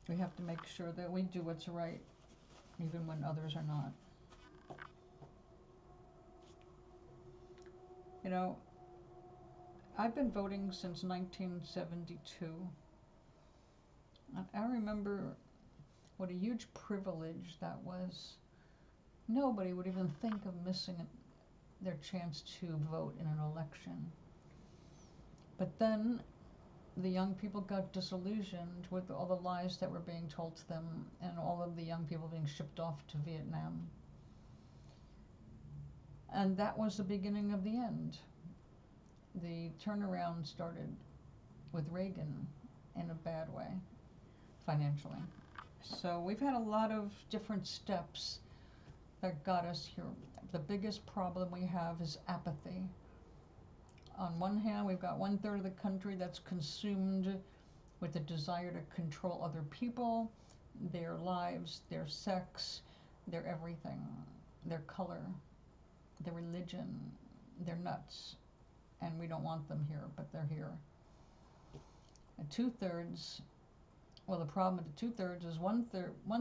We have to make sure that we do what's right, even when others are not. You know, I've been voting since 1972. And I remember what a huge privilege that was. Nobody would even think of missing their chance to vote in an election. But then the young people got disillusioned with all the lies that were being told to them and all of the young people being shipped off to Vietnam. And that was the beginning of the end. The turnaround started with Reagan in a bad way, financially. So we've had a lot of different steps that got us here. The biggest problem we have is apathy. On one hand, we've got 1/3 of the country that's consumed with the desire to control other people, their lives, their sex, their everything, their color, their religion, their nuts. And we don't want them here, but they're here. And 2/3, well, the problem with the 2/3 is one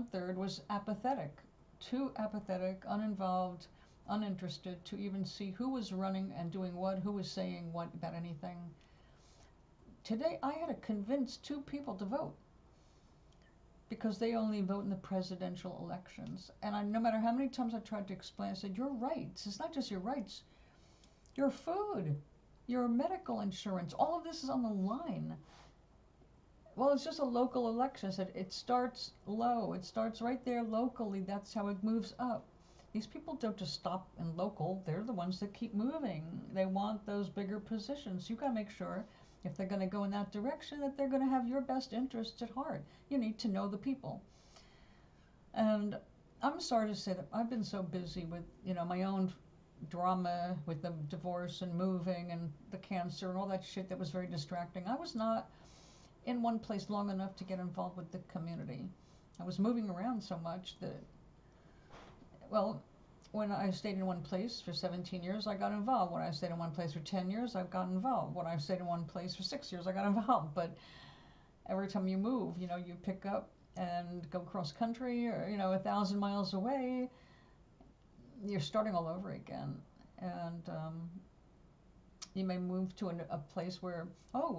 third was apathetic, too apathetic, uninvolved, uninterested to even see who was running and doing what, who was saying what about anything. Today, I had to convince 2 people to vote because they only vote in the presidential elections. And no matter how many times I tried to explain, I said, your rights, it's not just your rights, your food, your medical insurance, all of this is on the line. Well, it's just a local election. I said, it starts low. It starts right there locally. That's how it moves up. These people don't just stop in local. They're the ones that keep moving. They want those bigger positions. You got to make sure if they're going to go in that direction that they're going to have your best interests at heart. You need to know the people. And I'm sorry to say that I've been so busy with, my own drama with the divorce and moving and the cancer and all that shit that was very distracting. I was not in one place long enough to get involved with the community. I was moving around so much that, well, when I stayed in one place for 17 years, I got involved. When I stayed in one place for 10 years, I got involved. When I stayed in one place for 6 years, I got involved. But every time you move, you pick up and go cross country or, 1,000 miles away, you're starting all over again. And you may move to a place where,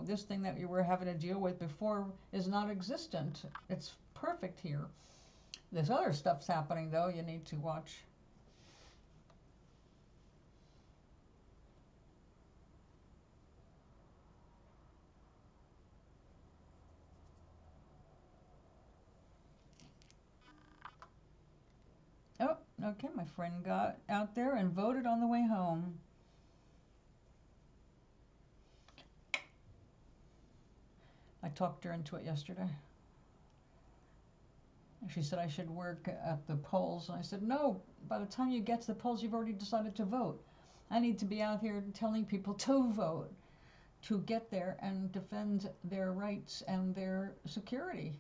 this thing that you were having to deal with before is not existent. It's perfect here. This other stuff's happening, though, you need to watch. Oh, okay, my friend got out there and voted on the way home. I talked her into it yesterday. She said I should work at the polls. And I said, no, by the time you get to the polls, you've already decided to vote. I need to be out here telling people to vote, to get there and defend their rights and their security.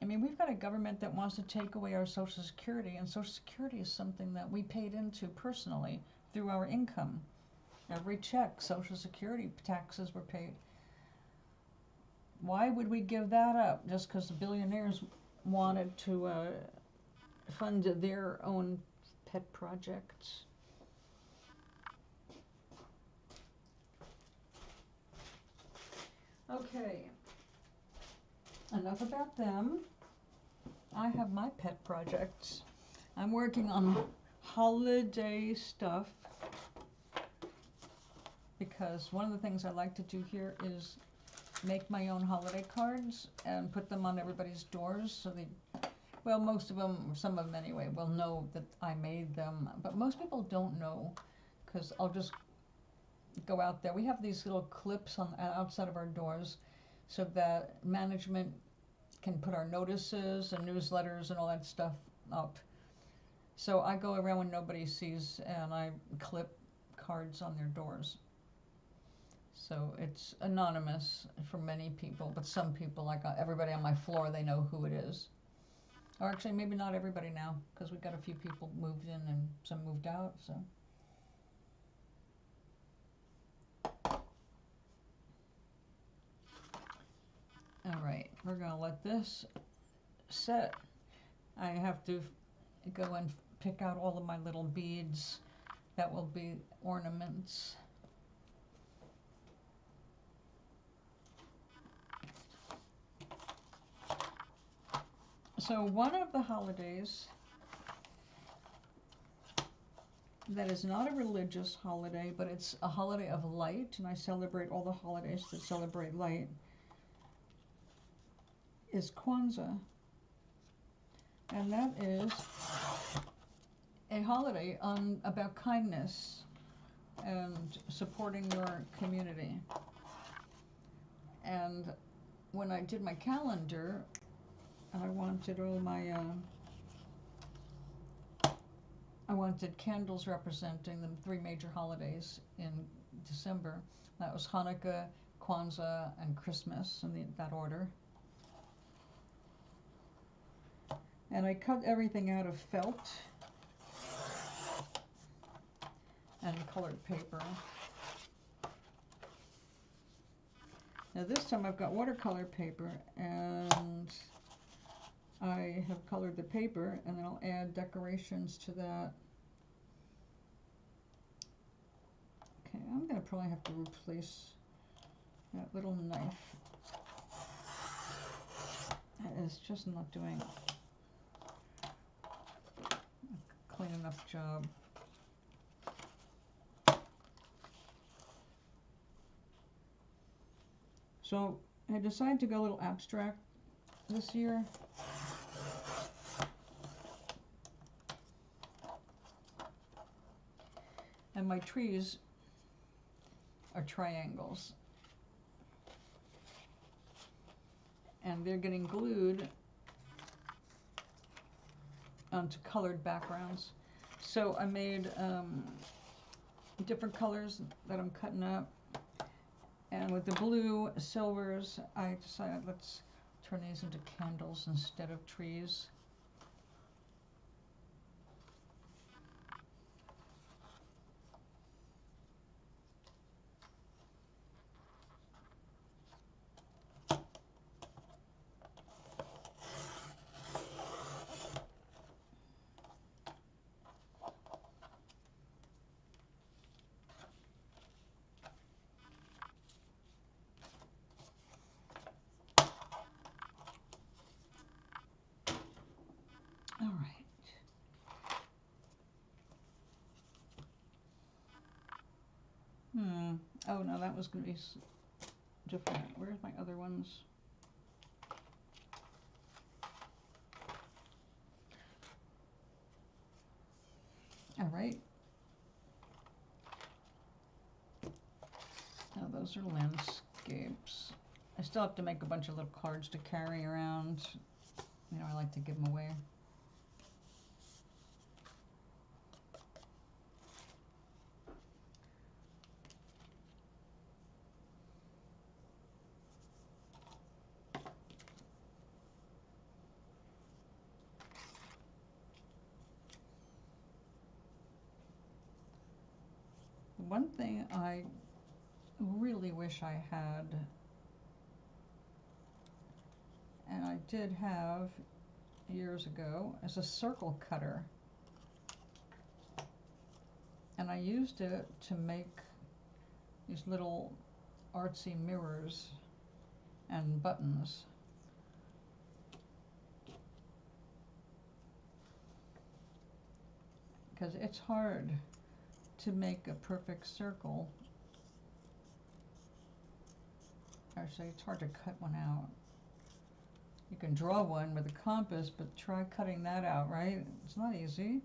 I mean, we've got a government that wants to take away our Social Security, and Social Security is something that we paid into personally through our income. Every check, Social Security taxes were paid. Why would we give that up just because the billionaires wanted to fund their own pet projects? Okay, enough about them. I have my pet projects. I'm working on holiday stuff because one of the things I like to do here is make my own holiday cards and put them on everybody's doors so most of them, some of them anyway, will know that I made them. But most people don't know because I'll just go out there. We have these little clips on outside of our doors so that management can put our notices and newsletters and all that stuff up. So I go around when nobody sees and I clip cards on their doors. So it's anonymous for many people, but some people, like everybody on my floor, they know who it is. Or actually, maybe not everybody now, because we've got a few people moved in and some moved out, so. All right, we're gonna let this set. I have to go and pick out all of my little beads that will be ornaments. So one of the holidays that is not a religious holiday, but it's a holiday of light, and I celebrate all the holidays that celebrate light, is Kwanzaa. And that is a holiday about kindness and supporting your community. And when I did my calendar, I wanted all my I wanted candles representing the three major holidays in December. That was Hanukkah, Kwanzaa, and Christmas in that order. And I cut everything out of felt and colored paper. Now this time I've got watercolor paper, and I have colored the paper, and then I'll add decorations to that. Okay, I'm going to probably have to replace that little knife. That is just not doing a clean enough job. So I decided to go a little abstract this year. And my trees are triangles. And they're getting glued onto colored backgrounds. So I made different colors that I'm cutting up. And with the blue silvers, I decided let's turn these into candles instead of trees. All right. Oh no, that was going to be different. Where's my other ones? All right. Now those are landscapes. I still have to make a bunch of little cards to carry around. You know, I like to give them away. One thing I really wish I had, and I did have years ago, is a circle cutter. And I used it to make these little artsy mirrors and buttons. Because it's hard to make a perfect circle. Actually, it's hard to cut one out. You can draw one with a compass, but try cutting that out, right? It's not easy.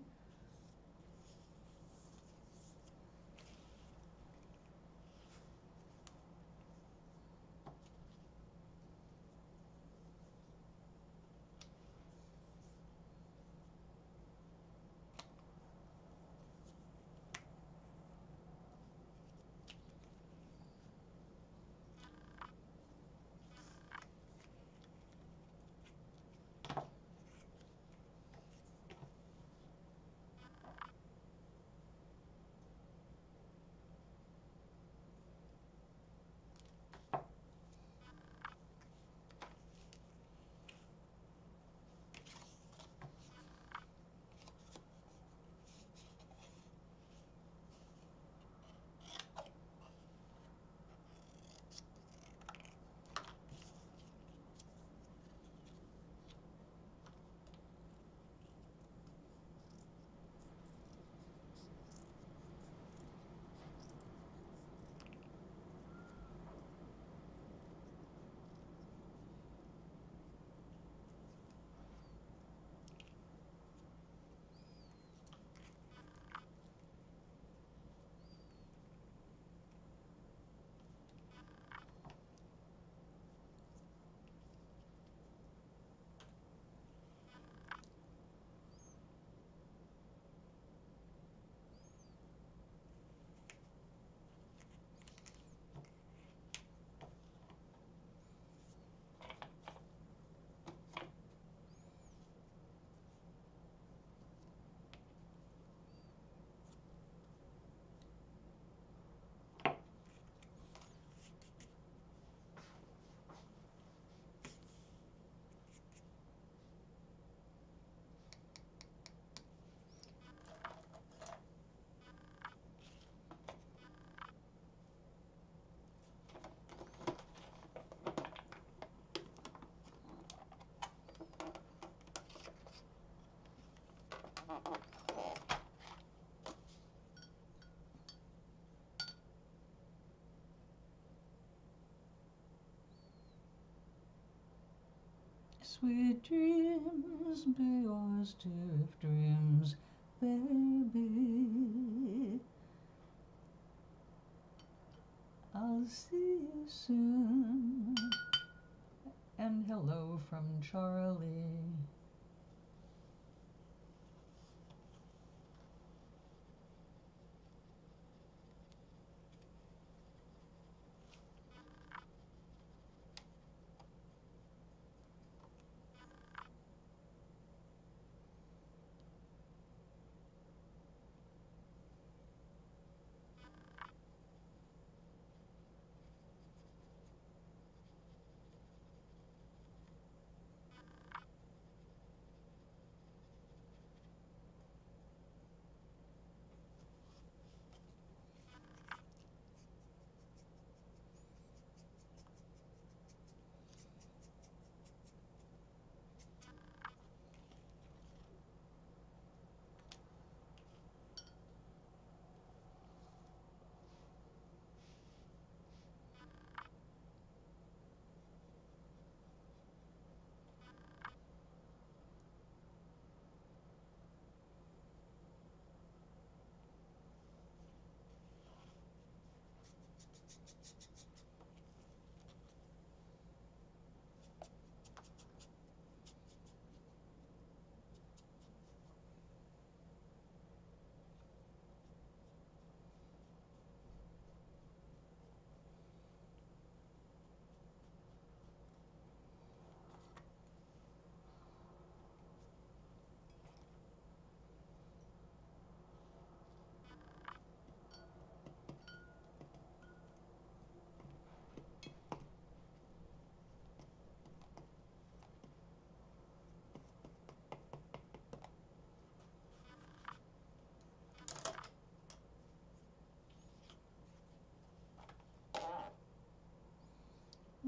Sweet dreams be yours, dear dreams, baby. I'll see you soon. And hello from Charlie.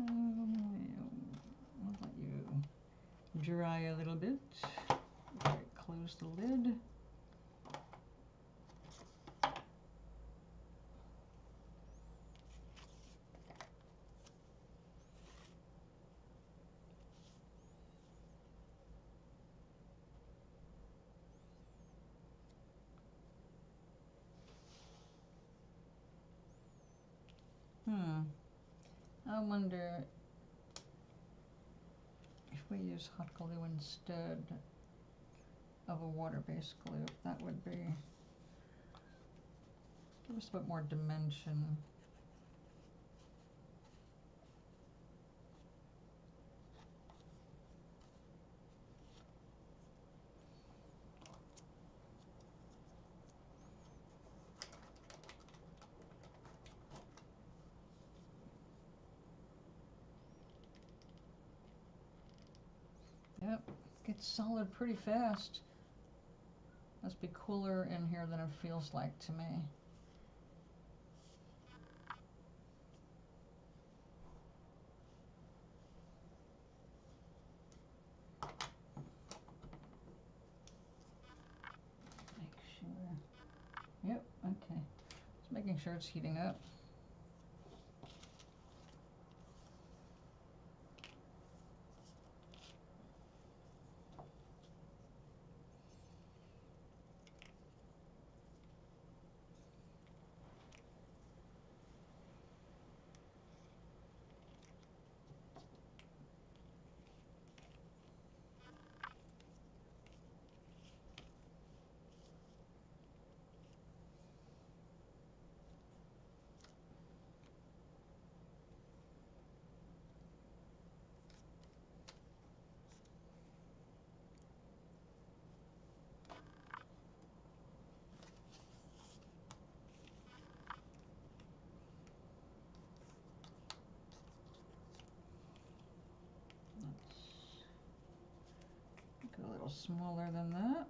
I'll let you dry a little bit. Close the lid. I wonder if we use hot glue instead of a water-based glue, if that would be give us a bit more dimension. Yep, gets solid pretty fast. Must be cooler in here than it feels like to me. Make sure. Yep, okay. Just making sure it's heating up. Go a little smaller than that.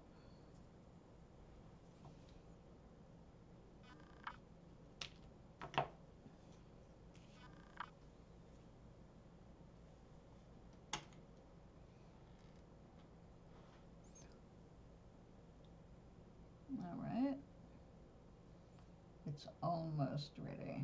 It's almost ready.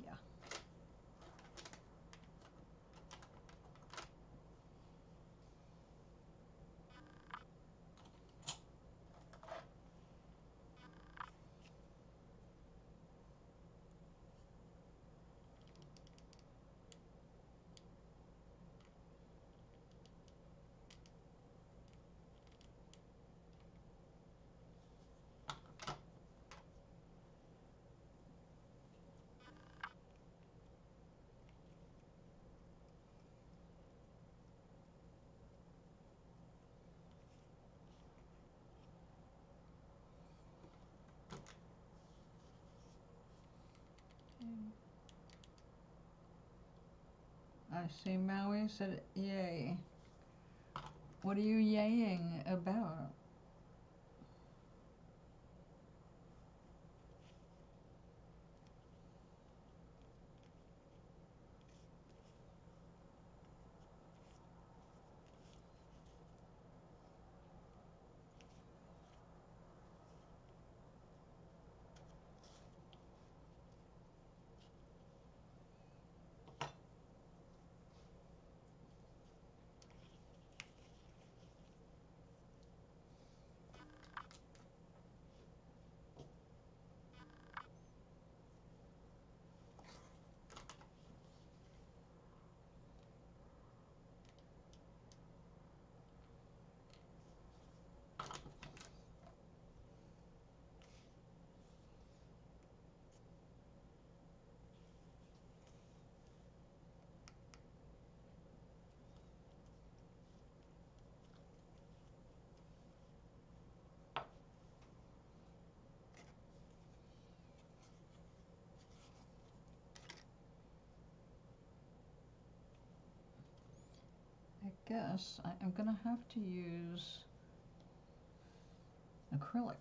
Yeah. I see Maui said yay. What are you yaying about? I guess I'm gonna have to use acrylic.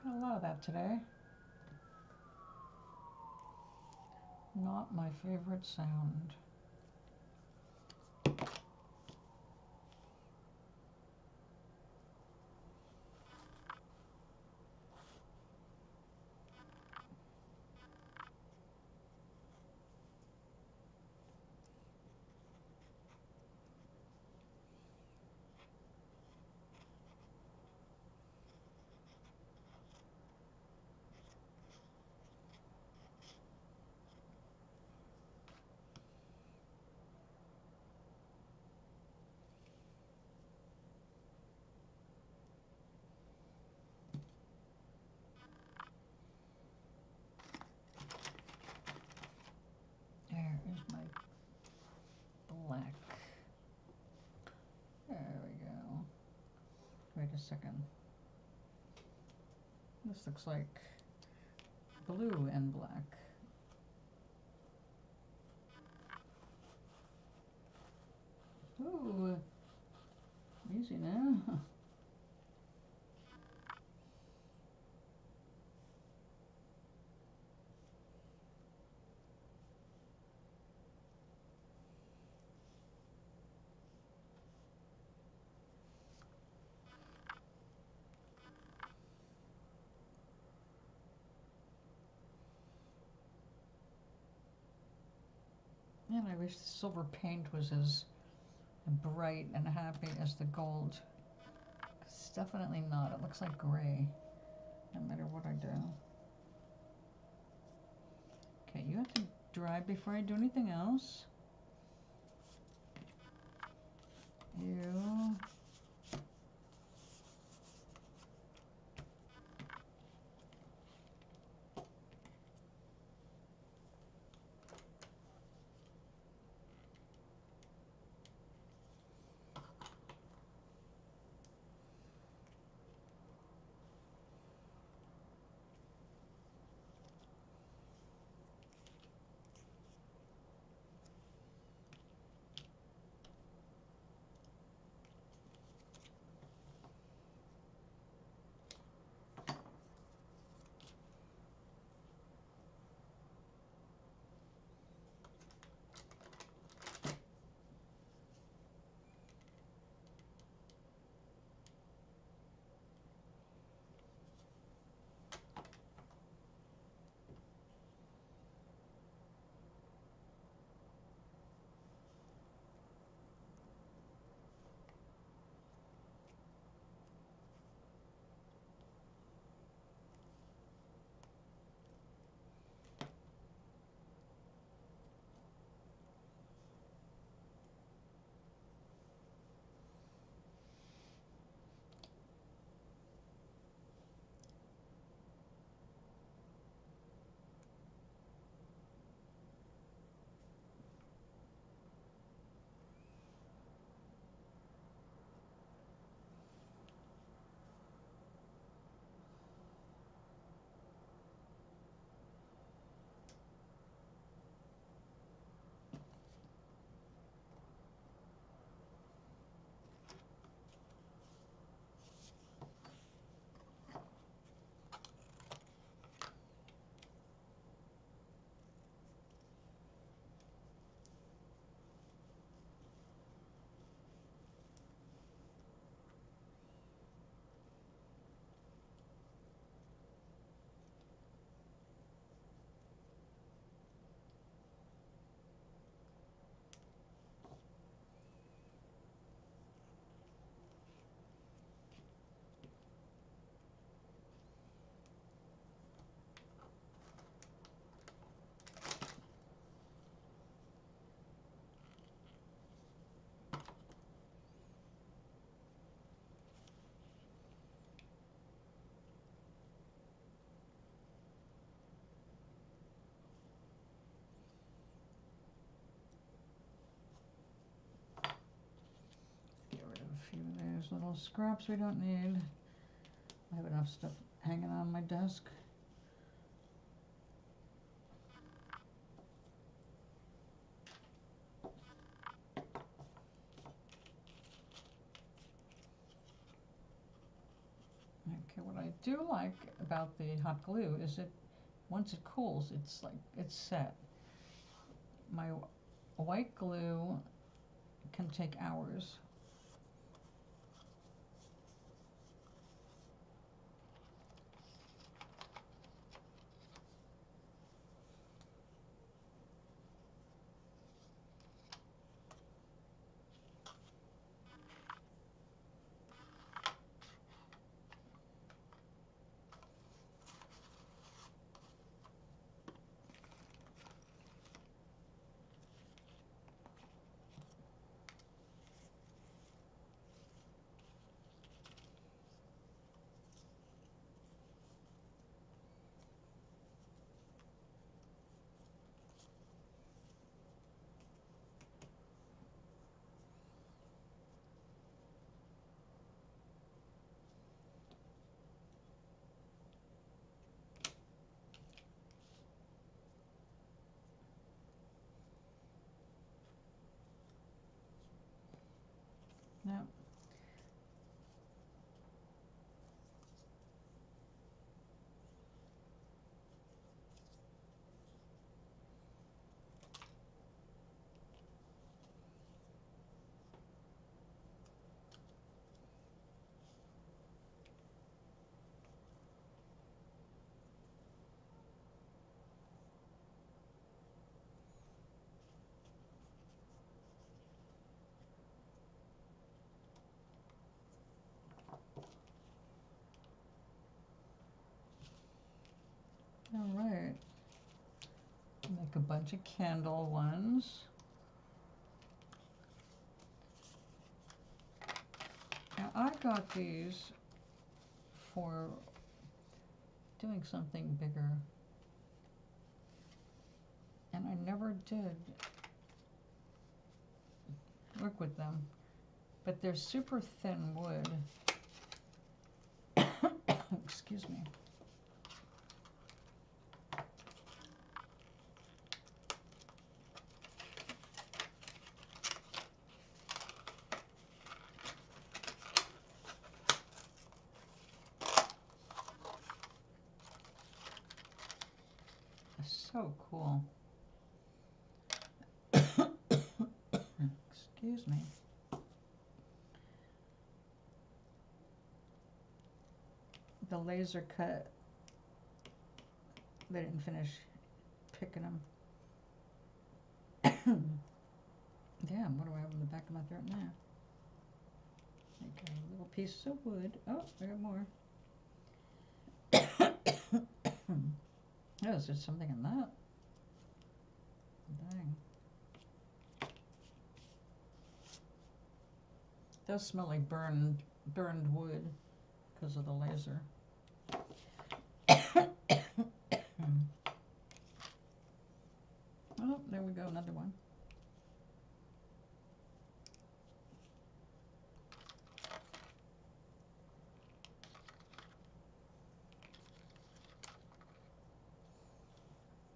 Got a lot of that today. Not my favorite sound. There is my black. There we go. Wait a second. This looks like blue and black. Ooh, easy now. Man, I wish the silver paint was as bright and happy as the gold. It's definitely not. It looks like gray, no matter what I do. Okay, you have to dry before I do anything else. You. Get rid of a few of those little scraps we don't need. I have enough stuff hanging on my desk. Okay, what I do like about the hot glue is that once it cools, it's set. My white glue can take hours. Now, All right. Make a bunch of candle ones. Now I got these for doing something bigger, and I never did work with them, but they're super thin wood. Excuse me. So cool. Excuse me. The laser cut, they didn't finish picking them. Damn, what do I have in the back of my throat now? Okay, little pieces of wood. Oh, I got more. Oh, is there something in that? Dang. Those smell like burned wood because of the laser. Oh, there we go, another one.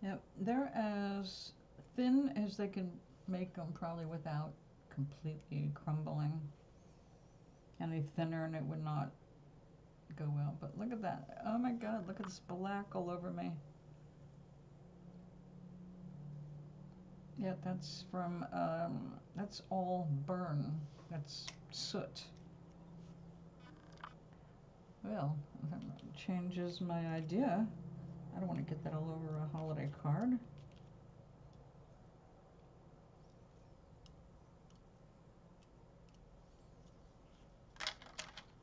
Yep, they're as thin as they can make them, probably without completely crumbling. Any thinner and it would not go well. But look at that. Oh my God, look at this black all over me. Yeah, that's from, that's all burn. That's soot. Well, that changes my idea. I don't want to get that all over a holiday card.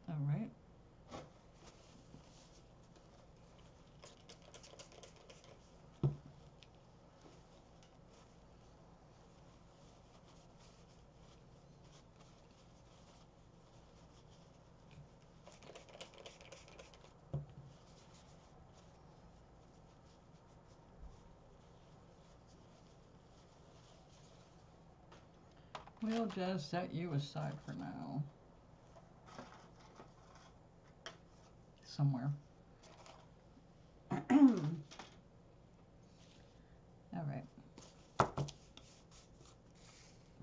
All right. We'll just set you aside for now. Somewhere. All right.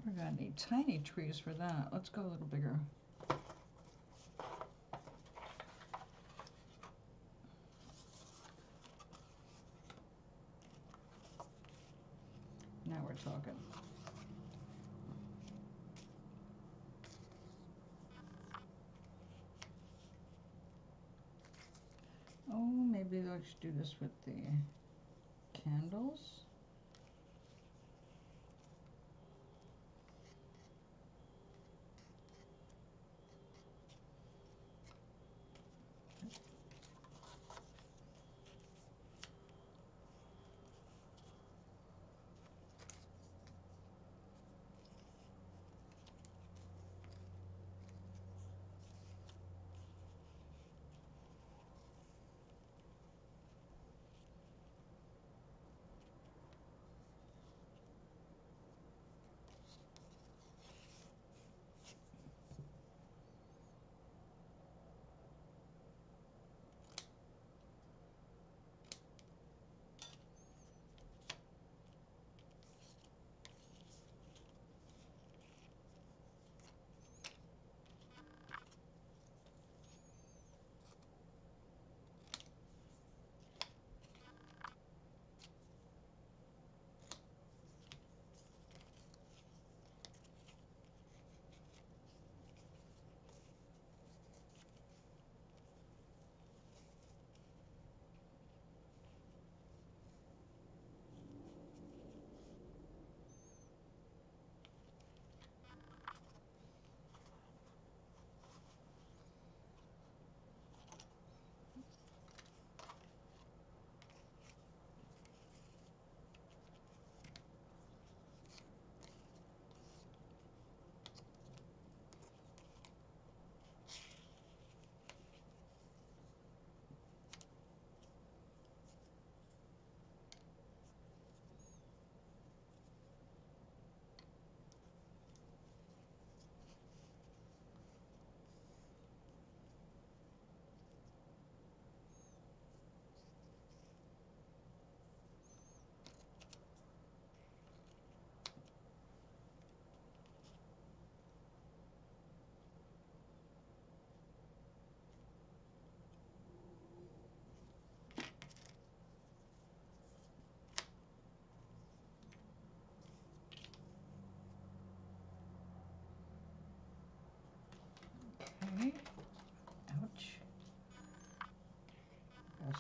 We're gonna need tiny trees for that. Let's go a little bigger. Now we're talking. Oh, maybe I should do this with the candles.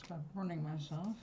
Stop running myself.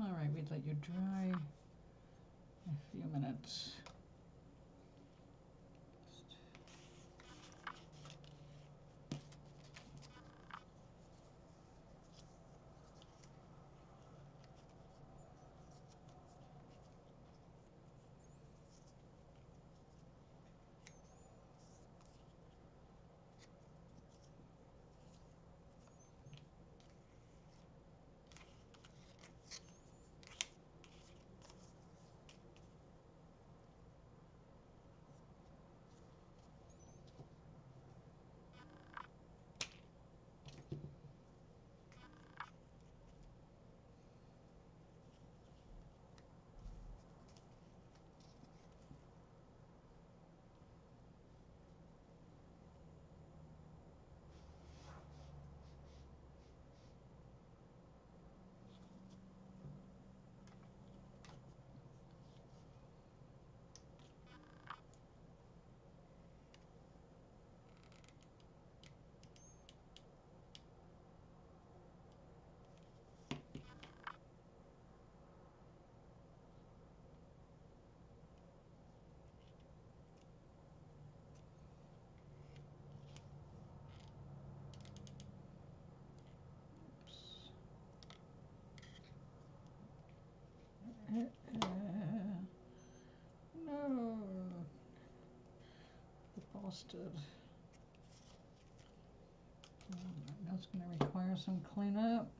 All right, we'd let you dry a few minutes. No, the busted. That's going to require some cleanup.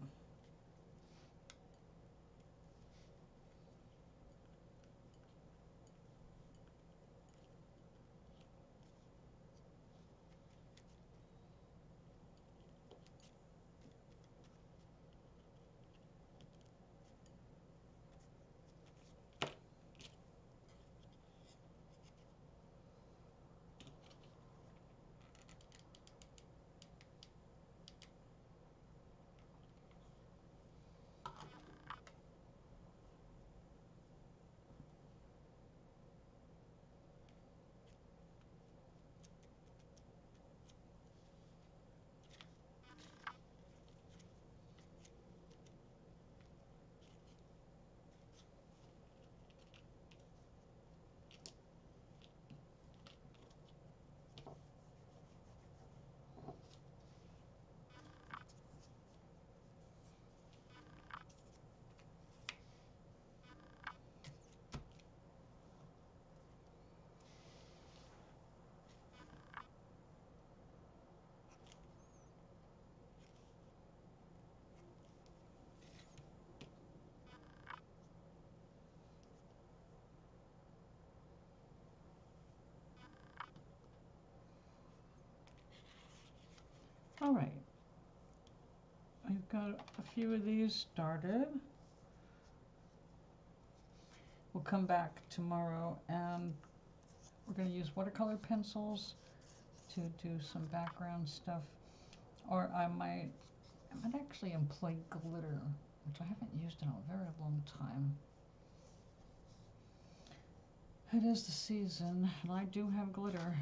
All right, I've got a few of these started. We'll come back tomorrow and we're going to use watercolor pencils to do some background stuff. Or I might actually employ glitter, which I haven't used in a very long time. It is the season, and I do have glitter.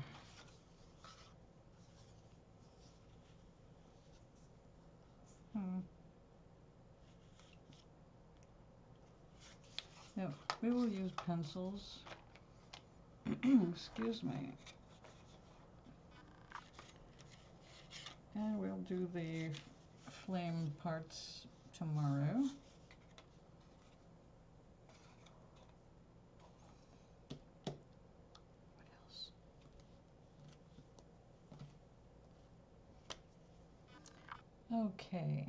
No, we will use pencils. Excuse me. And we'll do the flame parts tomorrow. What else? Okay.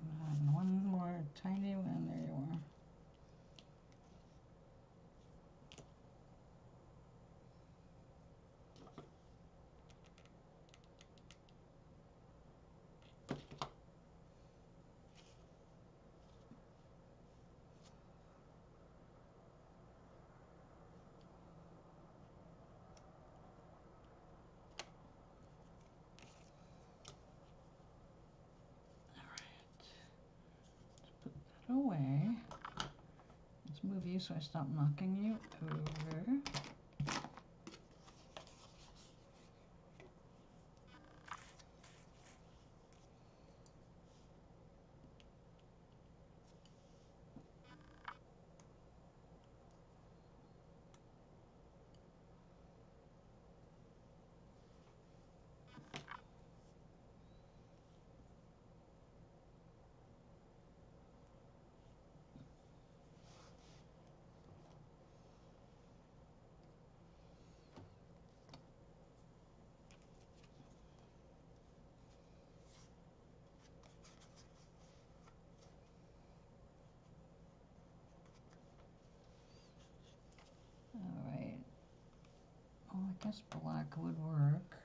Come on, one more tiny one. There you are. Away. Let's move you so I stop knocking you over. All right. Oh, I guess black would work.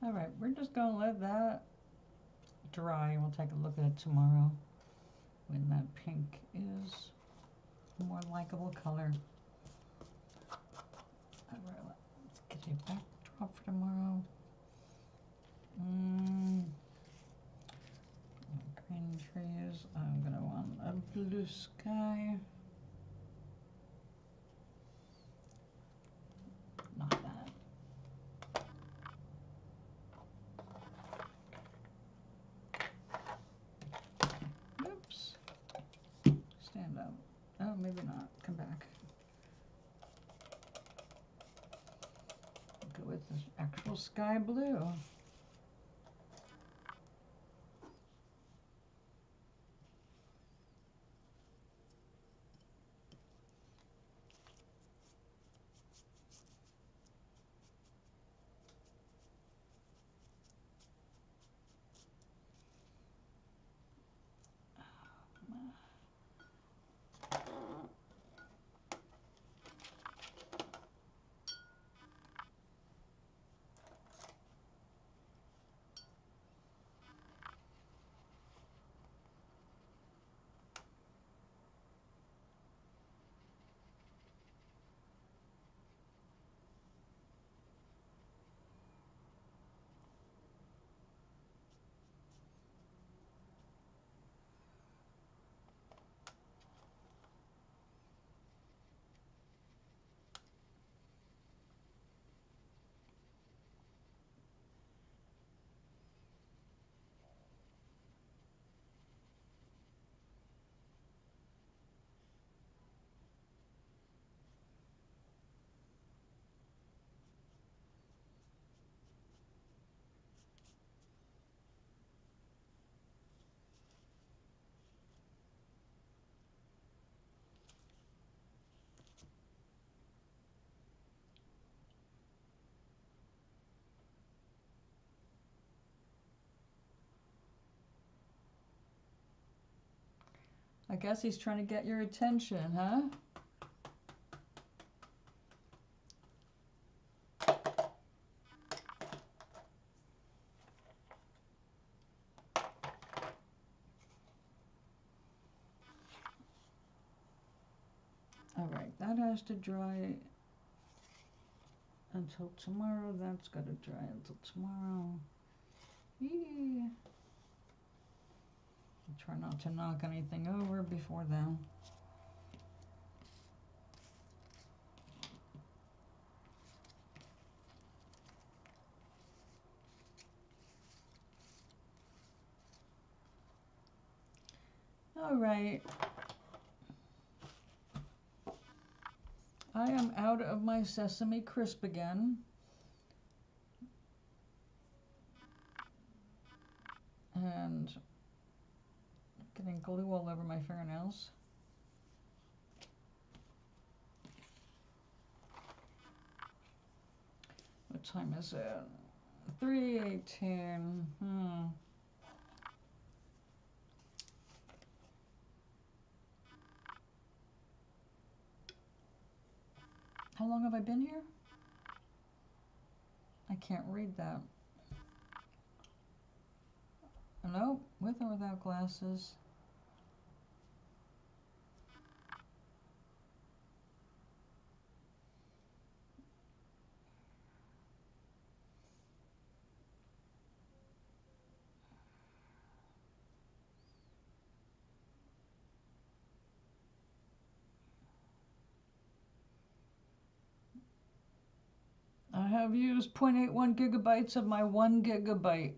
All right, we're just gonna let that dry and we'll take a look at it tomorrow when that pink is a more likable color. All right, let's get a backdrop for tomorrow. Green trees. I'm gonna want a blue sky. Not that. Oops. Stand up. Oh, maybe not. Come back. Go with this actual sky blue. I guess he's trying to get your attention, huh? All right, that has to dry until tomorrow. That's got to dry until tomorrow. Yee. Try not to knock anything over before then. All right. I am out of my Sesame Crisp again. And getting glue all over my fingernails. What time is it? 3:18. How long have I been here? I can't read that. No, with or without glasses. I have used 0.81 gigabytes of my 1 gigabyte.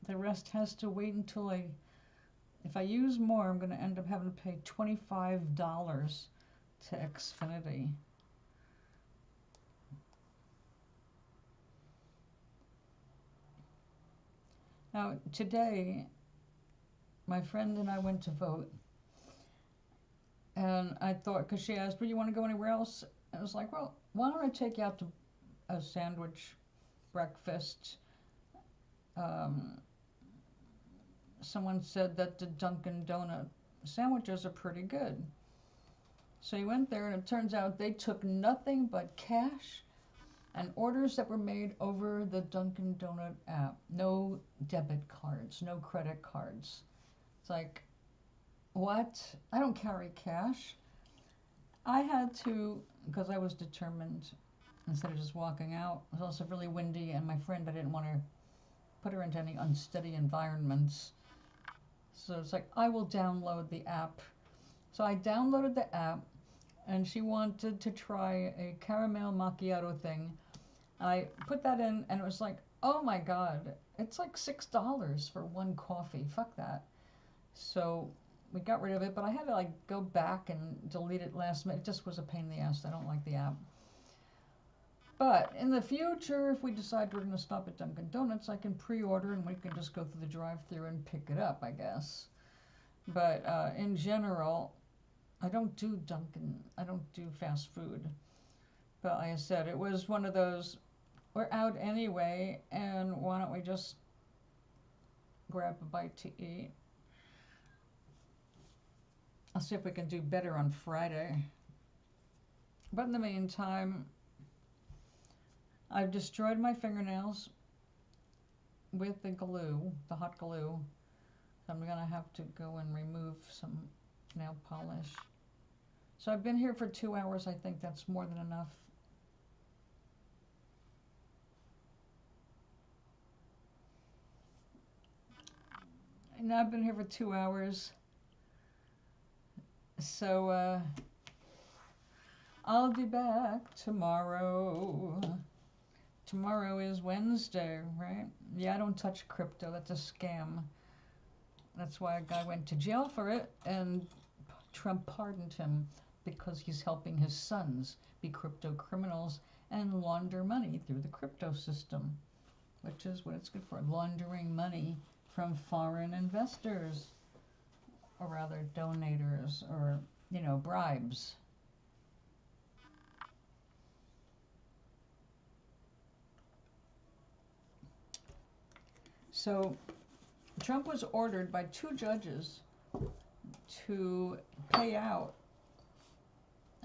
The rest has to wait until if I use more, I'm going to end up having to pay $25 to Xfinity. Now, today, my friend and I went to vote. And I thought, because she asked, "Well, you want to go anywhere else?" I was like, "Well, why don't I take you out to a sandwich breakfast?" Someone said that the Dunkin' Donut sandwiches are pretty good. So he went there, and it turns out they took nothing but cash and orders that were made over the Dunkin' Donut app. No debit cards, no credit cards. It's like, what? I don't carry cash. I had to, because I was determined, instead of just walking out. It was also really windy, and my friend, I didn't want to put her into any unsteady environments. So it's like, I will download the app. So I downloaded the app, and she wanted to try a caramel macchiato thing. And I put that in, and it was like, oh my God, it's like $6 for one coffee. Fuck that. So we got rid of it, but I had to like go back and delete it last minute. It just was a pain in the ass. I don't like the app. But in the future, if we decide we're going to stop at Dunkin' Donuts, I can pre-order and we can just go through the drive-thru and pick it up, I guess. But in general, I don't do Dunkin'. I don't do fast food. But like I said, it was one of those, we're out anyway, and why don't we just grab a bite to eat? I'll see if we can do better on Friday. But in the meantime, I've destroyed my fingernails with the glue, the hot glue. So I'm gonna have to go and remove some nail polish. So I've been here for 2 hours. I think that's more than enough. And I've been here for 2 hours. So I'll be back tomorrow. Tomorrow is Wednesday, right? Yeah, I don't touch crypto. That's a scam. That's why a guy went to jail for it, and Trump pardoned him because he's helping his sons be crypto criminals and launder money through the crypto system, which is what it's good for, laundering money from foreign investors, or rather donators, or, bribes. So Trump was ordered by 2 judges to pay out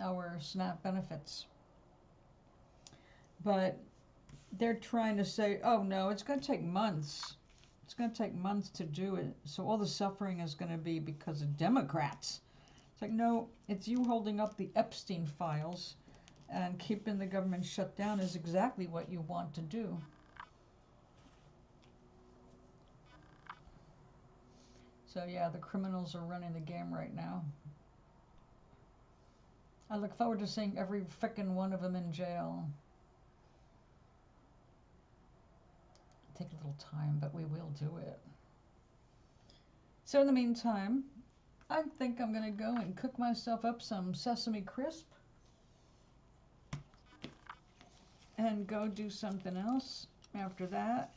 our SNAP benefits. But they're trying to say, oh no, it's going to take months. It's going to take months to do it. So all the suffering is going to be because of Democrats. It's like, no, it's you holding up the Epstein files, and keeping the government shut down is exactly what you want to do. So yeah, the criminals are running the game right now. I look forward to seeing every frickin' one of them in jail. Take a little time, but we will do it. So in the meantime, I think I'm gonna go and cook myself up some sesame crisp and go do something else after that.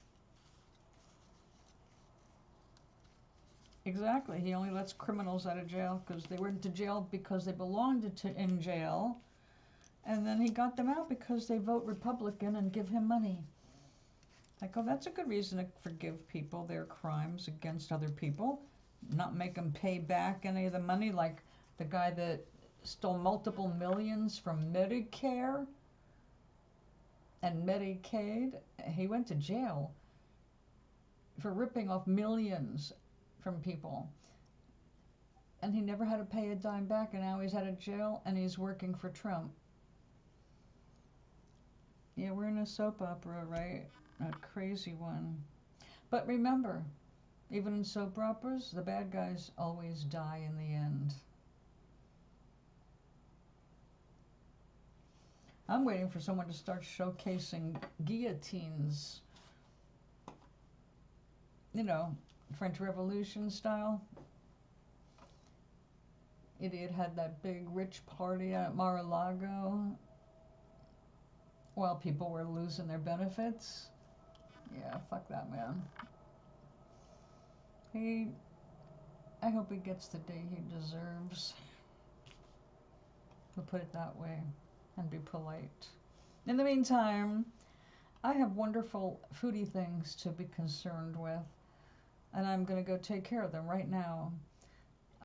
Exactly. He only lets criminals out of jail because they went to jail because they belonged in jail. And then he got them out because they vote Republican and give him money. Like, oh, that's a good reason to forgive people their crimes against other people. Not make them pay back any of the money, like the guy that stole multiple millions from Medicare and Medicaid. He went to jail for ripping off millions from people, and he never had to pay a dime back, and now he's out of jail and he's working for Trump. Yeah, we're in a soap opera, right? A crazy one. But remember, even in soap operas, the bad guys always die in the end. I'm waiting for someone to start showcasing guillotines. French Revolution style. Idiot had that big rich party at Mar-a-Lago while people were losing their benefits. Yeah, fuck that man. I hope he gets the day he deserves. We'll put it that way and be polite. In the meantime, I have wonderful foodie things to be concerned with, and I'm going to go take care of them right now.